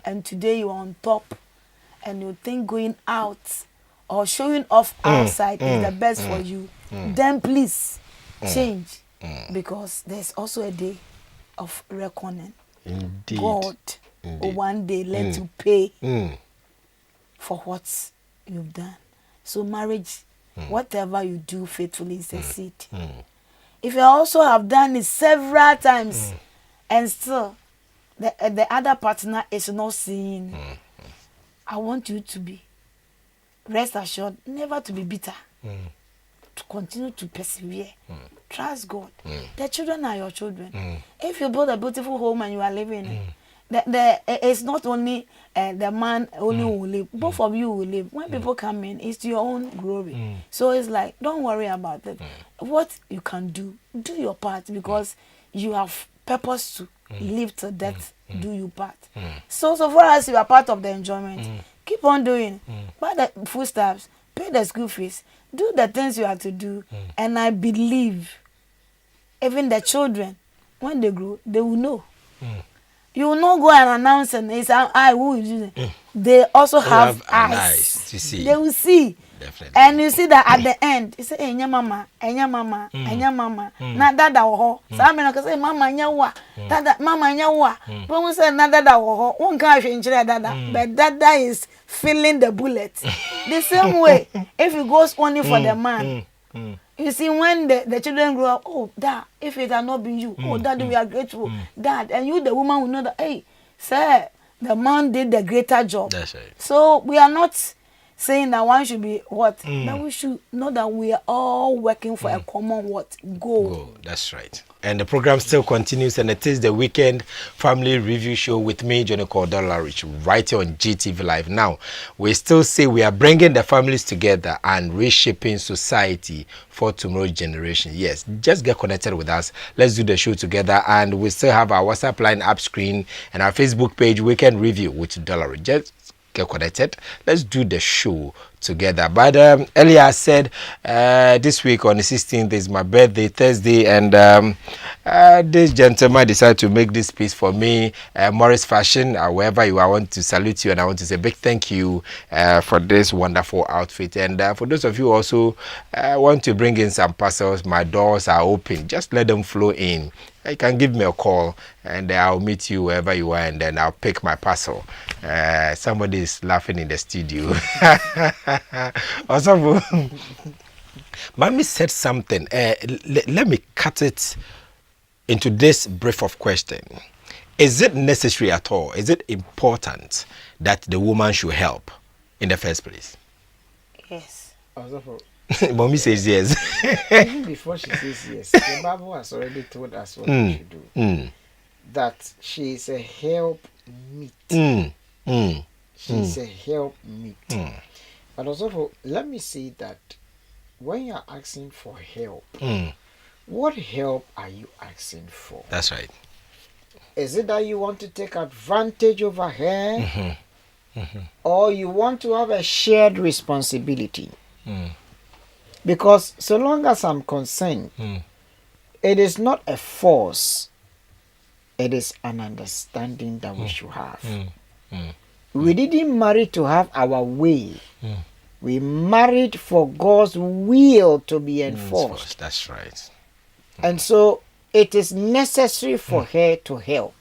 S3: and today you are on top, and you think going out or showing off outside is the best for you. Then please change, because there's also a day of reckoning.
S8: Indeed.
S3: God will one day let you pay for what you've done. So marriage, whatever you do faithfully is a seed. If you also have done it several times and still the other partner is not seeing, I want you to be rest assured never to be bitter, to continue to persevere. Trust God. The children are your children. If you build a beautiful home and you are living in it, it's not only the man only who will live, both of you will live. When people come in, it's to your own glory. So it's like, don't worry about it. What you can do your part, because you have purpose to live to death, do you part. So far as you are part of the enjoyment, keep on doing. Buy the foodstuffs, pay the school fees, do the things you have to do, and I believe even the children, when they grow, they will know. You will not go and announce and it's I who is doing it. They also have eyes
S8: to see.
S3: They will see.
S8: Definitely.
S3: And you see that at the end, you say, "Enya mama, enya mama, enya mama." Na dada wo. So I mean, say, "Mama enya wa, dada, mama enya wa." But we say, "Na dada wo." One can't change dada, but dada is feeling the bullet. The same way, if it goes only for the man. You see, when the children grow up, oh, dad, if it had not been you, oh, daddy, we are grateful. Dad, and you, the woman, will know that, hey, sir, the man did the greater job.
S8: That's right.
S3: So we are not saying that one should be what? That we should know that we are all working for a common what? Goal.
S8: That's right. And the program still continues, and it is the weekend family review show with me, Johnny called Dollarich, right here on GTV Live. Now, we still say we are bringing the families together and reshaping society for tomorrow's generation. Yes, just get connected with us. Let's do the show together, and we still have our WhatsApp line up screen and our Facebook page, Weekend Review with Dollarich. Just get connected. Let's do the show together. But earlier I said this week on the 16th is my birthday, Thursday, and this gentleman decided to make this piece for me, Morris Fashion. Wherever you are, I want to salute you, and I want to say a big thank you for this wonderful outfit. And for those of you who also want to bring in some parcels, my doors are open. Just let them flow in. You can give me a call, and I'll meet you wherever you are, and then I'll pick my parcel. Somebody is laughing in the studio. Also, Mommy said something. Let me cut it into this brief of question. Is it necessary at all? Is it important that the woman should help in the first place?
S4: Yes.
S8: Mommy says yes.
S4: Even before she says yes, the Bible has already told us what we should do. That she is a help meet. She's a help meet. But also, let me say that when you're asking for help, what help are you asking for?
S8: That's right.
S4: Is it that you want to take advantage over her? Or you want to have a shared responsibility? Because so long as I'm concerned, it is not a force, it is an understanding that we should have. We didn't marry to have our way. We married for God's will to be enforced.
S8: That's right.
S4: And so it is necessary for her to help.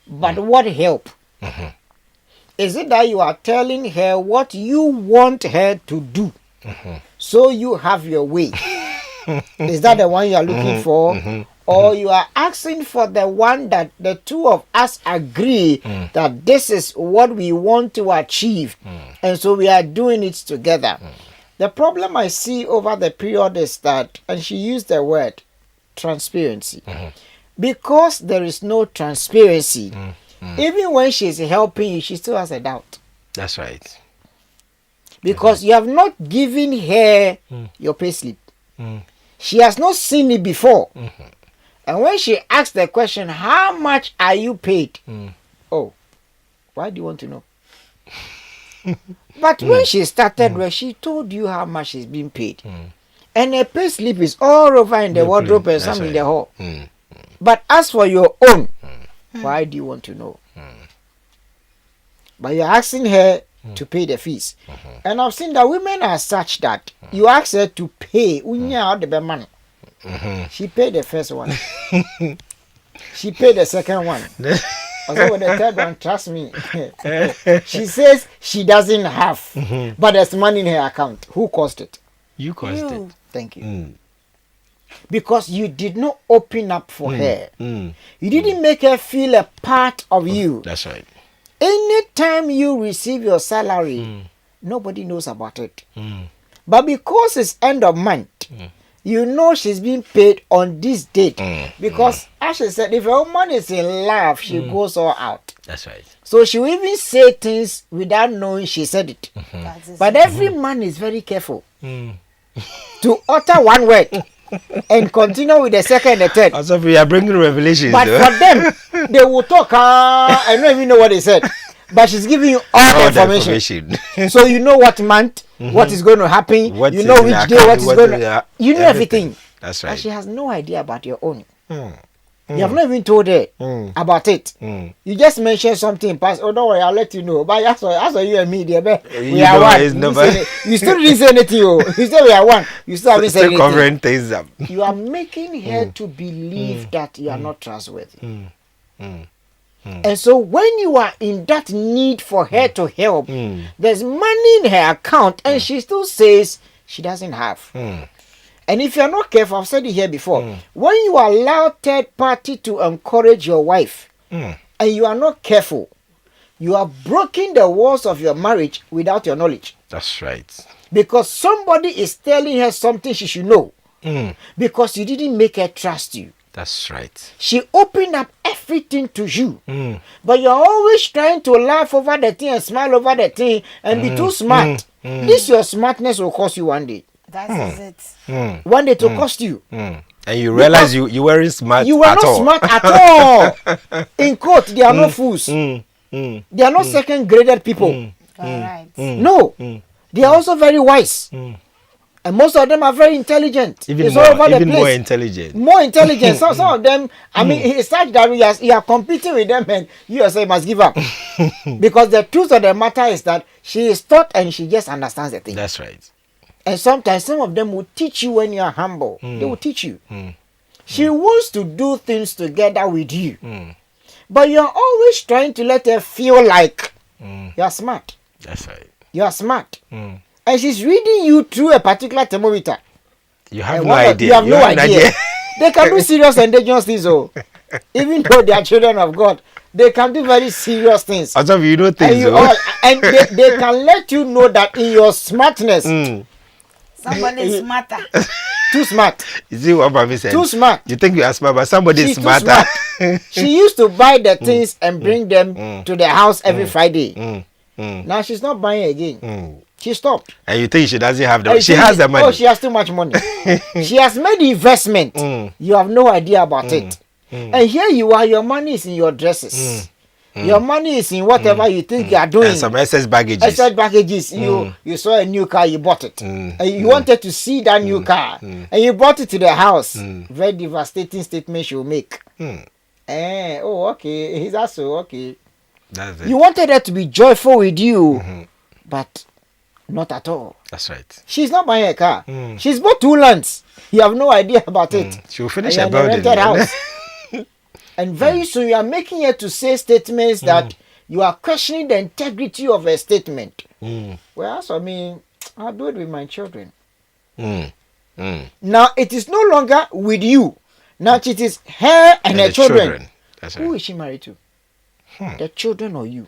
S4: But what help? Is it that you are telling her what you want her to do? So you have your way. Is that the one you are looking for? Or you are asking for the one that the two of us agree that this is what we want to achieve, and so we are doing it together. The problem I see over the period is that, and she used the word transparency, because there is no transparency, even when she's helping you, she still has a doubt.
S8: That's right.
S4: Because you have not given her your payslip. She has not seen it before. And when she asks the question, how much are you paid? Oh, why do you want to know? But when she started, where she told you how much she's being paid. And her payslip is all over in the wardrobe and some in the hall. But as for your own, why do you want to know? But you're asking her to pay the fees. And I've seen that women are such that you ask her to pay. She paid the first one. She paid the second one. Also with the third one, trust me. She says she doesn't have, but there's money in her account. Who caused it?
S8: You caused it.
S4: Thank you. Because you did not open up for her. You didn't make her feel a part of you.
S8: That's right.
S4: Anytime you receive your salary, nobody knows about it. But because it's end of month, you know she's being paid on this date. Because as she said, if a woman is in love, she goes all out.
S8: That's right.
S4: So she will even say things without knowing she said it. But every man is very careful to utter one word and continue with the second and the third.
S8: Also, we are bringing revelations.
S4: But for them, they will talk. I don't even know what they said. But she's giving you all the information. So you know what month, what is going to happen. You know which day, what is going to. You know everything.
S8: That's right.
S4: But she has no idea about your own. You have not even told her about it. You just mentioned something past. Oh, don't worry, I'll let you know. But as for you and me, dear, we are one. You still didn't say anything. You said we are one. You still haven't said anything.
S8: Covering things up.
S4: You are making her to believe that you are not trustworthy. And so when you are in that need for her to help, there's money in her account and she still says she doesn't have. And if you're not careful, I've said it here before, when you allow third party to encourage your wife and you are not careful, you are breaking the walls of your marriage without your knowledge.
S8: That's right.
S4: Because somebody is telling her something she should know. Because you didn't make her trust you.
S8: That's right.
S4: She opened up everything to you. But you're always trying to laugh over the thing and smile over the thing and be too smart. This your smartness will cost you one day.
S3: That is it.
S4: One day to cost you.
S8: And you realize you weren't smart.
S4: You were
S8: at
S4: not
S8: all.
S4: smart at all. In court, they are not fools. They are not second-graded people.
S3: All right.
S4: No, they are also very wise. And most of them are very intelligent.
S8: Even
S4: it's
S8: more,
S4: all over the
S8: even
S4: place.
S8: more intelligent.
S4: More intelligent. Some of them, I mean, it's such that you are competing with them and you yourself must give up. Because the truth of the matter is that she is taught and she just understands the thing.
S8: That's right.
S4: And sometimes some of them will teach you when you are humble. They will teach you. She wants to do things together with you. But you're always trying to let her feel like you're smart.
S8: That's right.
S4: You're smart. And she's reading you through a particular thermometer.
S8: You have no idea.
S4: You have no idea. They can do serious and dangerous things. Oh. Even though they are children of God, they can do very serious things.
S8: Also, you know things.
S4: And they can let you know that in your smartness,
S3: somebody is smarter.
S4: Too smart.
S8: You see what Mami said?
S4: Too smart.
S8: You think you are smart, but somebody is
S4: She's
S8: smarter.
S4: Smart. She used to buy the things and bring them to the house every Friday. Now she's not buying again. She stopped.
S8: And you think she doesn't have the money? She has the money.
S4: Oh, she has too much money. She has made investment. You have no idea about it. And here you are, your money is in your dresses. Your money is in whatever you think you are doing.
S8: And some excess baggages.
S4: Excess baggages. You saw a new car, you bought it. And you wanted to see that new car. And you brought it to the house. Very devastating statement she will make. Oh, okay. Is that so? Okay.
S8: That's it.
S4: You wanted her to be joyful with you, but not at all.
S8: That's right.
S4: She's not buying a car. She's bought 2 lands. You have no idea about it.
S8: She will finish
S4: her
S8: her building.
S4: Rented house. And very soon you are making her to say statements that you are questioning the integrity of her statement. Well, so I mean, I'll do it with my children. Now it is no longer with you. Now it is her and her children.
S8: That's right.
S4: Who is she married to? The children or you?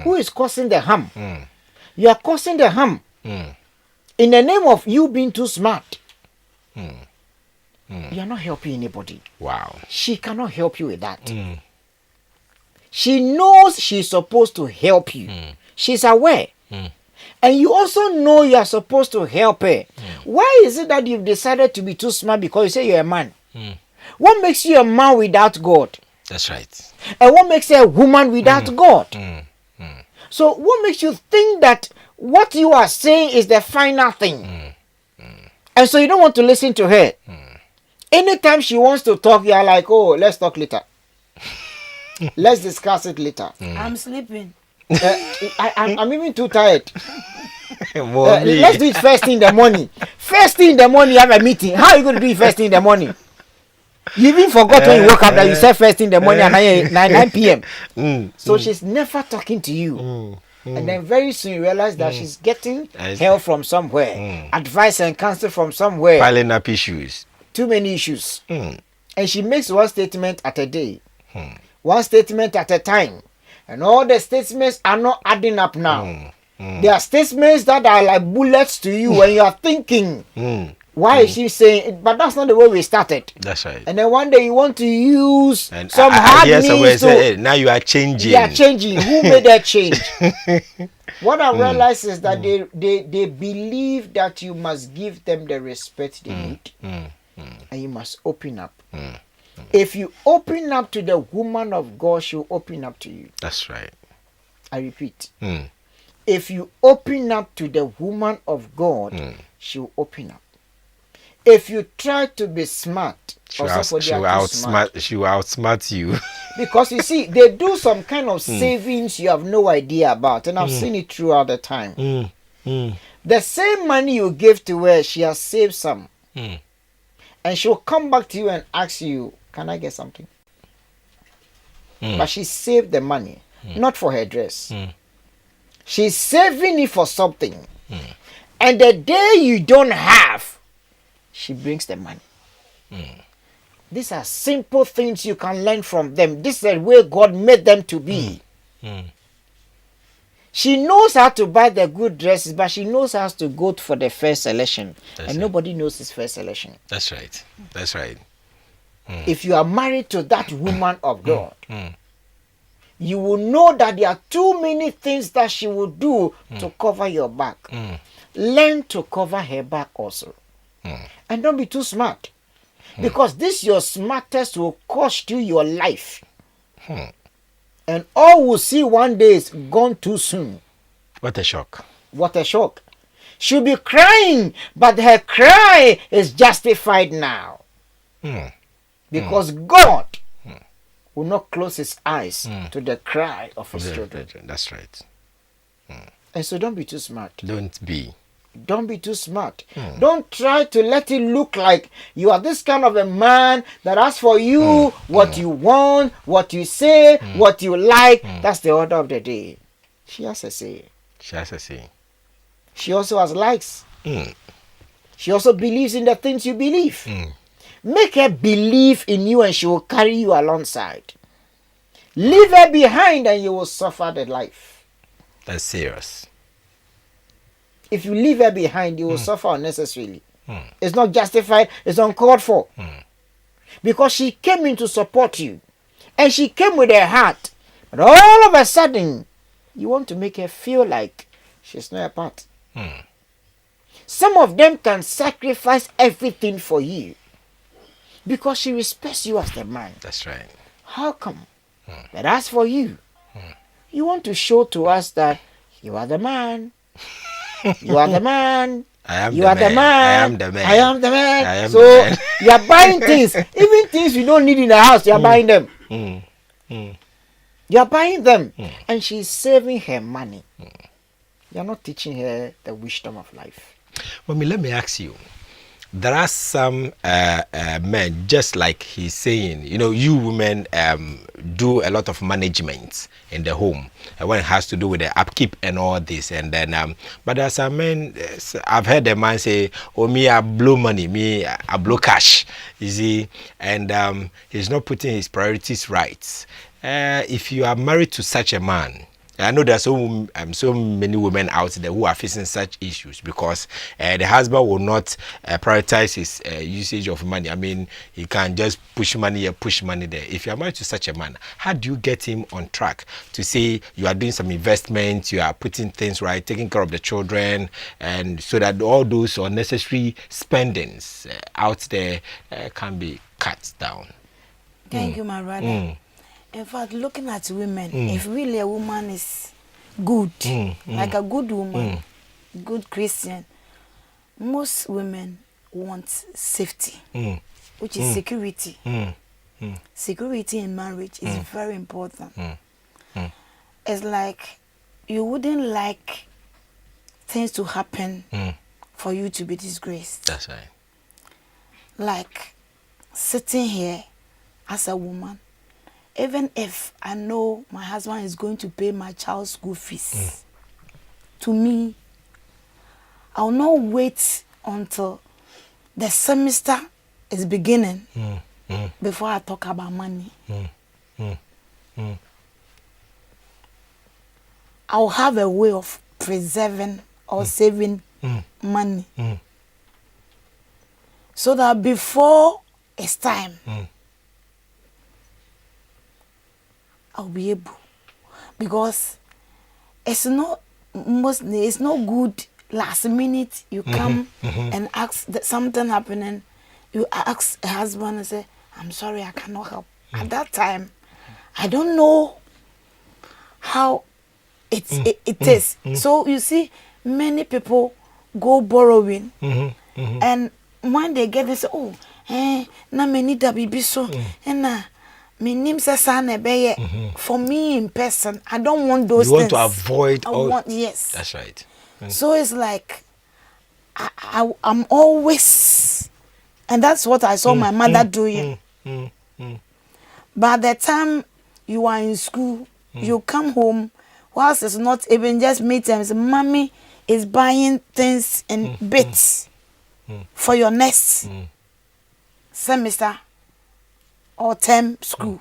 S4: Who is causing the harm? You are causing the harm in the name of you being too smart. You are not helping anybody.
S8: Wow.
S4: She cannot help you with that. She knows she's supposed to help you. She's aware. And you also know you are supposed to help her. Why is it that you've decided to be too smart because you say you're a man? What makes you a man without God?
S8: That's right.
S4: And what makes you a woman without God? So what makes you think that what you are saying is the final thing? And so you don't want to listen to her. Anytime she wants to talk, you are like, oh, let's talk later. Let's discuss it later.
S3: I'm sleeping.
S4: I'm even too tired.
S8: Mommy.
S4: Let's do it first thing in the morning. First thing in the morning, you have a meeting. How are you going to do it first thing in the morning? You even forgot when you woke up that you said first thing in the morning at 9 p.m. So she's never talking to you. And then very soon you realize that she's getting help from somewhere, advice and counsel from somewhere.
S8: Piling up issues.
S4: Too many issues. And she makes one statement at a day, one statement at a time. And all the statements are not adding up now. There are statements that are like bullets to you when you are thinking. Why is she saying it? But that's not the way we started.
S8: That's right.
S4: And then one day you want to use
S8: And
S4: some hard means to...
S8: Say, hey, now you are changing.
S4: They are changing. Who made that change? What I realize is that they believe that you must give them the respect they need. And you must open up. If you open up to the woman of God, she'll open up to you.
S8: That's right.
S4: I repeat. If you open up to the woman of God, she'll open up. If you try to be smart,
S8: she will outsmart you.
S4: Because you see, they do some kind of savings you have no idea about, and I've seen it throughout the time. The same money you gave to her, she has saved some. And she'll come back to you and ask you, can I get something? But she saved the money, not for her dress. She's saving it for something. And the day you don't have, she brings the money. These are simple things you can learn from them. This is the way God made them to be. She knows how to buy the good dresses, but she knows how to go for the first selection. And nobody knows his first selection.
S8: That's right. That's right.
S4: If you are married to that woman of God, you will know that there are too many things that she will do to cover your back. Learn to cover her back also. And don't be too smart. Because this your smartest will cost you your life. And all we'll see one day is gone too soon.
S8: What a shock.
S4: What a shock. She'll be crying, but her cry is justified now. Because God will not close his eyes to the cry of his children.
S8: That's right.
S4: And so don't be too smart.
S8: Don't be too smart.
S4: Don't try to let it look like you are this kind of a man that asks for you what you want, what you say, what you like. That's the order of the day. She has a say. She also has likes. She also believes in the things you believe. Make her believe in you and she will carry you alongside. Leave her behind and you will suffer the life.
S8: That's serious.
S4: If you leave her behind, you will suffer unnecessarily. It's not justified, it's uncalled for. Because she came in to support you. And she came with her heart. But all of a sudden, you want to make her feel like she's not a part. Some of them can sacrifice everything for you. Because she respects you as the man.
S8: That's right.
S4: How come? But as for you, you want to show to us that you are the man. You are the man.
S8: I am
S4: you
S8: the
S4: are
S8: man.
S4: the man.
S8: I am the man.
S4: I am the man.
S8: I am
S4: so
S8: the man.
S4: you are buying things, even things you don't need in the house. You are buying them. You are buying them, and she's saving her money. You are not teaching her the wisdom of life.
S8: Mommy, let me ask you. There are some men, just like he's saying, you women do a lot of management in the home when it has to do with the upkeep and all this. And then, but there are some men, I've heard a man say, oh, me, I blow money, me, I blow cash, you see, and he's not putting his priorities right. If you are married to such a man, I know there's so many women out there who are facing such issues because the husband will not prioritize his usage of money. I mean, he can just push money here, push money there. If you are married to such a man, how do you get him on track to say you are doing some investments, you are putting things right, taking care of the children, and so that all those unnecessary spendings out there can be cut down?
S3: Thank you, my brother. In fact, looking at women, if really a woman is good, like a good woman, good Christian, most women want safety, which is security. Security in marriage is very important. It's like you wouldn't like things to happen for you to be disgraced.
S8: That's right.
S3: Like sitting here as a woman, even if I know my husband is going to pay my child's school fees, to me, I'll not wait until the semester is beginning before I talk about money. I'll have a way of preserving or saving money. So that before it's time, I'll be able. Because it's not good last minute you come and ask that something happening. You ask a husband and say, I'm sorry, I cannot help. At that time, I don't know how it is. So you see, many people go borrowing, and when they get, they say, oh, na me need a baby so, and na me name says for me in person. I don't want those
S8: you
S3: things.
S8: Want to avoid
S3: yes.
S8: That's right.
S3: So it's like I'm always, and that's what I saw my mother doing. By the time you are in school, you come home, whilst it's not even just midterms, mommy is buying things in bits for your next semester or term school.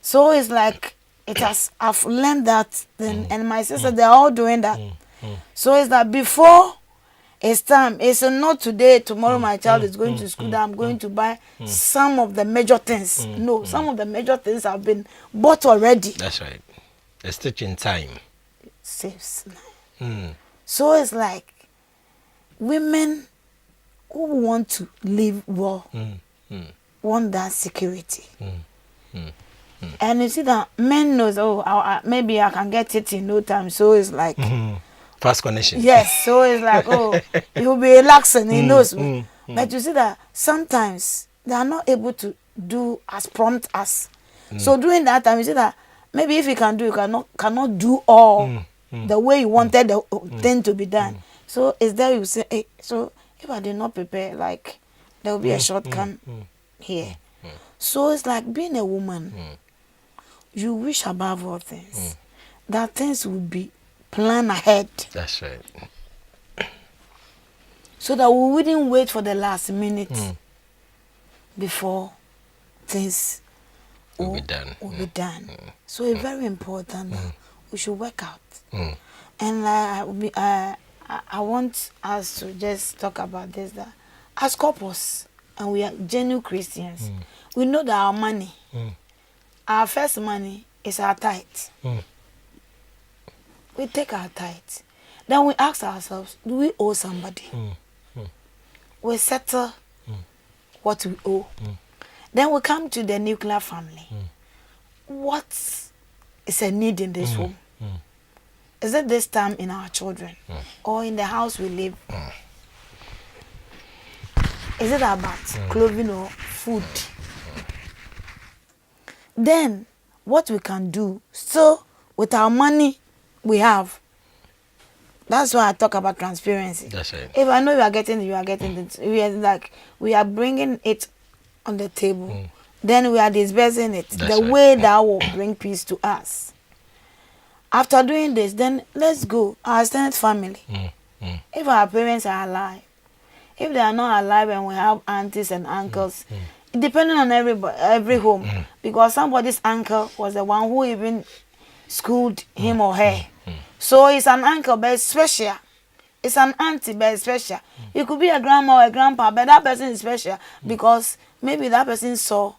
S3: So it's like I've learned that thing, and my sister, they're all doing that. So it's that before it's time, it's not today, tomorrow my child is going to school that I'm going to buy some of the major things. No, some of the major things have been bought already.
S8: That's right. A stitch in time.
S3: Saves. So it's like women who want to live well want that security. And you see that men knows, maybe I can get it in no time. So it's like
S8: fast connection.
S3: Yes, so it's like, he'll be relaxing, he knows. But you see that sometimes they are not able to do as prompt as. So during that time, you see that maybe if you can do, you cannot do all the way you wanted the thing to be done. So it's there you say, hey, so if I did not prepare, like there will be a shortcut here. So it's like being a woman. You wish above all things that things will be planned ahead.
S8: That's right.
S3: So that we wouldn't wait for the last minute before things will be done. So it's very important that we should work out. And I want us to just talk about this, that as couples, and we are genuine Christians, we know that our money, our first money is our tithe. We take our tithe. Then we ask ourselves, do we owe somebody? We settle what we owe. Then we come to the nuclear family. What is a need in this home? Is it this time in our children or in the house we live? Is it about clothing or food? Then what we can do, so with our money we have. That's why I talk about transparency.
S8: That's right.
S3: If I know you are getting it. We are bringing it on the table. Then we are disbursing it.
S8: That's
S3: the
S8: right.
S3: way that will bring peace to us. After doing this, then let's go. Our extended family. If our parents are alive, if they are not alive and we have aunties and uncles, depending on every home, because somebody's uncle was the one who even schooled him or her. So it's an uncle, but it's special. It's an auntie, but it's special. It could be a grandma or a grandpa, but that person is special because maybe that person saw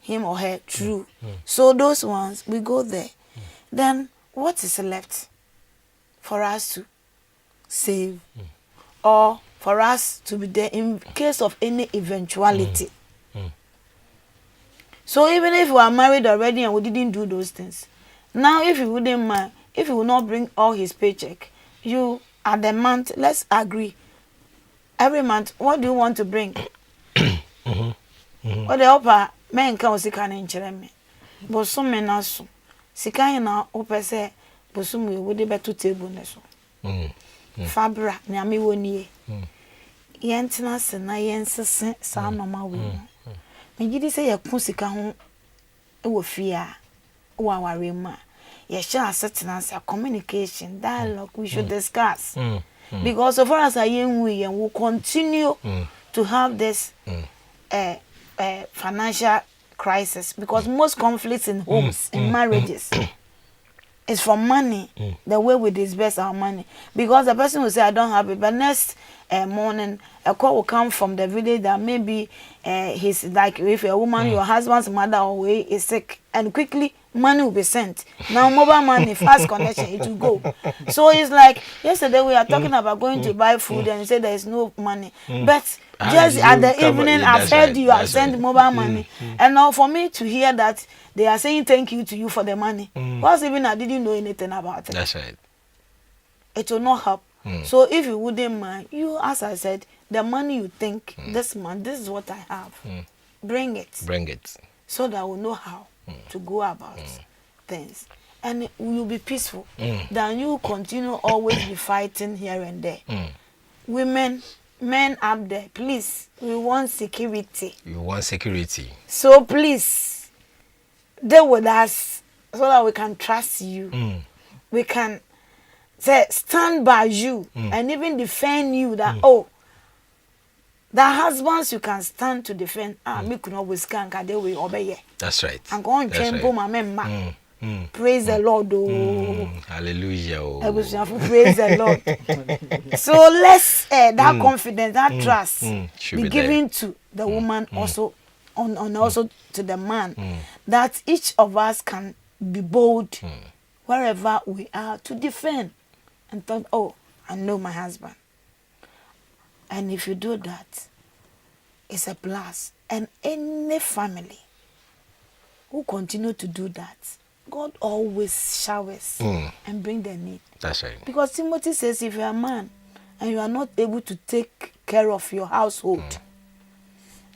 S3: him or her through. So those ones, we go there. Then what is left for us to save or for us to be there in case of any eventuality? So even if we are married already and we didn't do those things, now if you wouldn't mind, if you will not bring all his paycheck, you at the month, let's agree. Every month, what do you want to bring? What the upper men can sika na nkyere me. Bosom me na so. Sika na opese bosom we wo de beto table ne so. Fabra na me woni e. Yentena se na yensese sa mama we. Me gidi se yakun sika ho e wo fie a wo aware mu a. Ye shall settlance a communication, dialogue we should discuss. Because so far as I am, we will continue to have this financial crisis, because most conflicts in homes, in marriages, it's for money, the way we disperse our money. Because the person will say, I don't have it, but next morning, a call will come from the village that maybe he's like, if a woman, your husband's mother or way is sick, and quickly money will be sent. Now, mobile money, fast connection, it will go. So it's like, yesterday we are talking about going to buy food and you say there is no money. But just at the evening, I've heard you have sent mobile money. And now for me to hear that they are saying thank you to you for the money, because even I didn't know anything about it.
S8: That's right.
S3: It will not help. So if you wouldn't mind, you, as I said, the money you think this month, this is what I have. Bring it.
S8: Bring it.
S3: So that we'll know how to go about things. And we'll be peaceful. Then you continue always be fighting here and there. Women, men up there, please, we want security.
S8: You want security.
S3: So please, deal with us so that we can trust you. We can say, stand by you and even defend you that, oh, the husbands you can stand to defend. Me could always can they will obey.
S8: That's right.
S3: And go on temple, my member. Praise the Lord. Oh.
S8: Hallelujah. Oh.
S3: Praise the Lord. So let's that confidence, that trust be given to the woman also on also to the man. That each of us can be bold wherever we are to defend. And thought, oh, I know my husband. And if you do that, it's a plus. And any family who continue to do that, God always showers and bring the need.
S8: That's right.
S3: Because Timothy says, if you're a man and you are not able to take care of your household,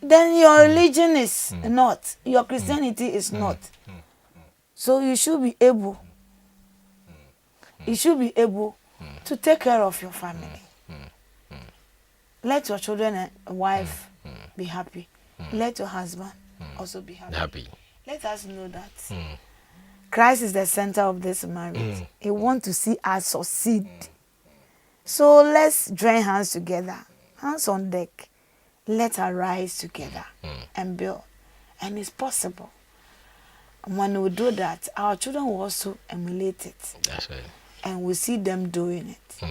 S3: then your religion is not, your Christianity is not. So you should be able, to take care of your family. Let your children and wife be happy. Let your husband also be happy. Let us know that Christ is the center of this marriage. He wants to see us succeed. So let's join hands together, hands on deck. Let us rise together and build. And it's possible. And when we do that, our children will also emulate it.
S8: That's right.
S3: And we see them doing it.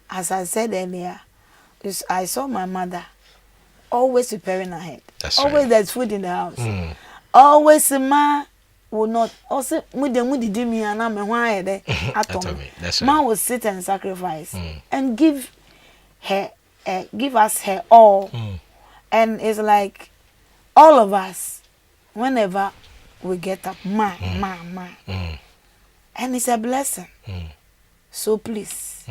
S3: As I said earlier, I saw my mother always preparing ahead.
S8: That's
S3: always
S8: right.
S3: There's food in the house. Always ma will not also that's
S8: right.
S3: Ma will sit and sacrifice and give us her all. And it's like all of us, whenever we get up, ma. And it's a blessing. So please,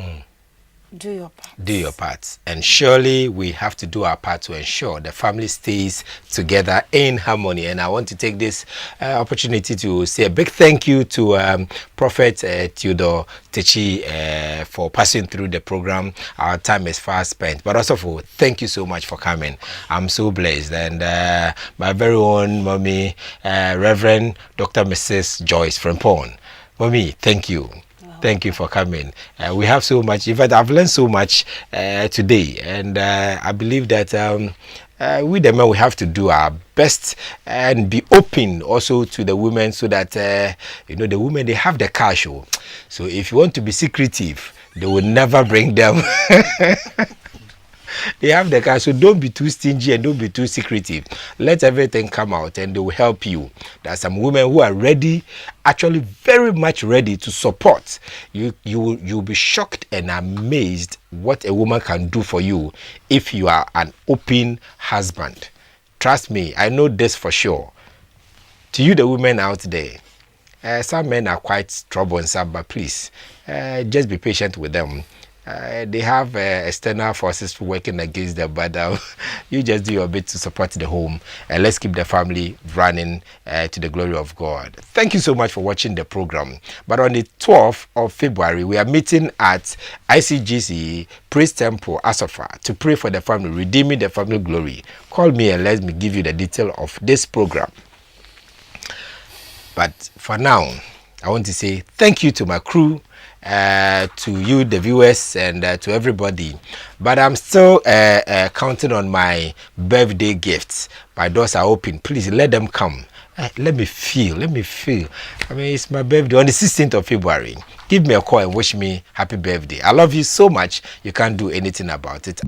S3: do your part.
S8: Do your part. And surely we have to do our part to ensure the family stays together in harmony. And I want to take this opportunity to say a big thank you to Prophet Theodore Techi for passing through the program. Our time is fast spent. But also for thank you so much for coming. I'm so blessed. And my very own mommy, Reverend Dr. Mrs. Joyce Frempong. Mommy, thank you. Thank you for coming. We have so much. In fact, I've learned so much today, and I believe that we the men we have to do our best and be open also to the women, so that the women, they have the cash. So if you want to be secretive, they will never bring them. They have the cash, so don't be too stingy and don't be too secretive. Let everything come out and they will help you. There are some women who are ready, actually very much ready to support. You'll be shocked and amazed what a woman can do for you if you are an open husband. Trust me, I know this for sure. To you, the women out there, some men are quite troublesome, but please, just be patient with them. They have external forces working against them, but you just do your bit to support the home, and let's keep the family running to the glory of God. Thank you so much for watching the program. But on the 12th of February, we are meeting at ICGC Praise Temple, Asafa, to pray for the family, redeeming the family glory. Call me and let me give you the detail of this program. But for now, I want to say thank you to my crew, to you, the viewers, and to everybody. But I'm still counting on my birthday gifts. My doors are open. Please let them come. Let me feel. I mean, it's my birthday on the 16th of February. Give me a call and wish me happy birthday. I love you so much. You can't do anything about it.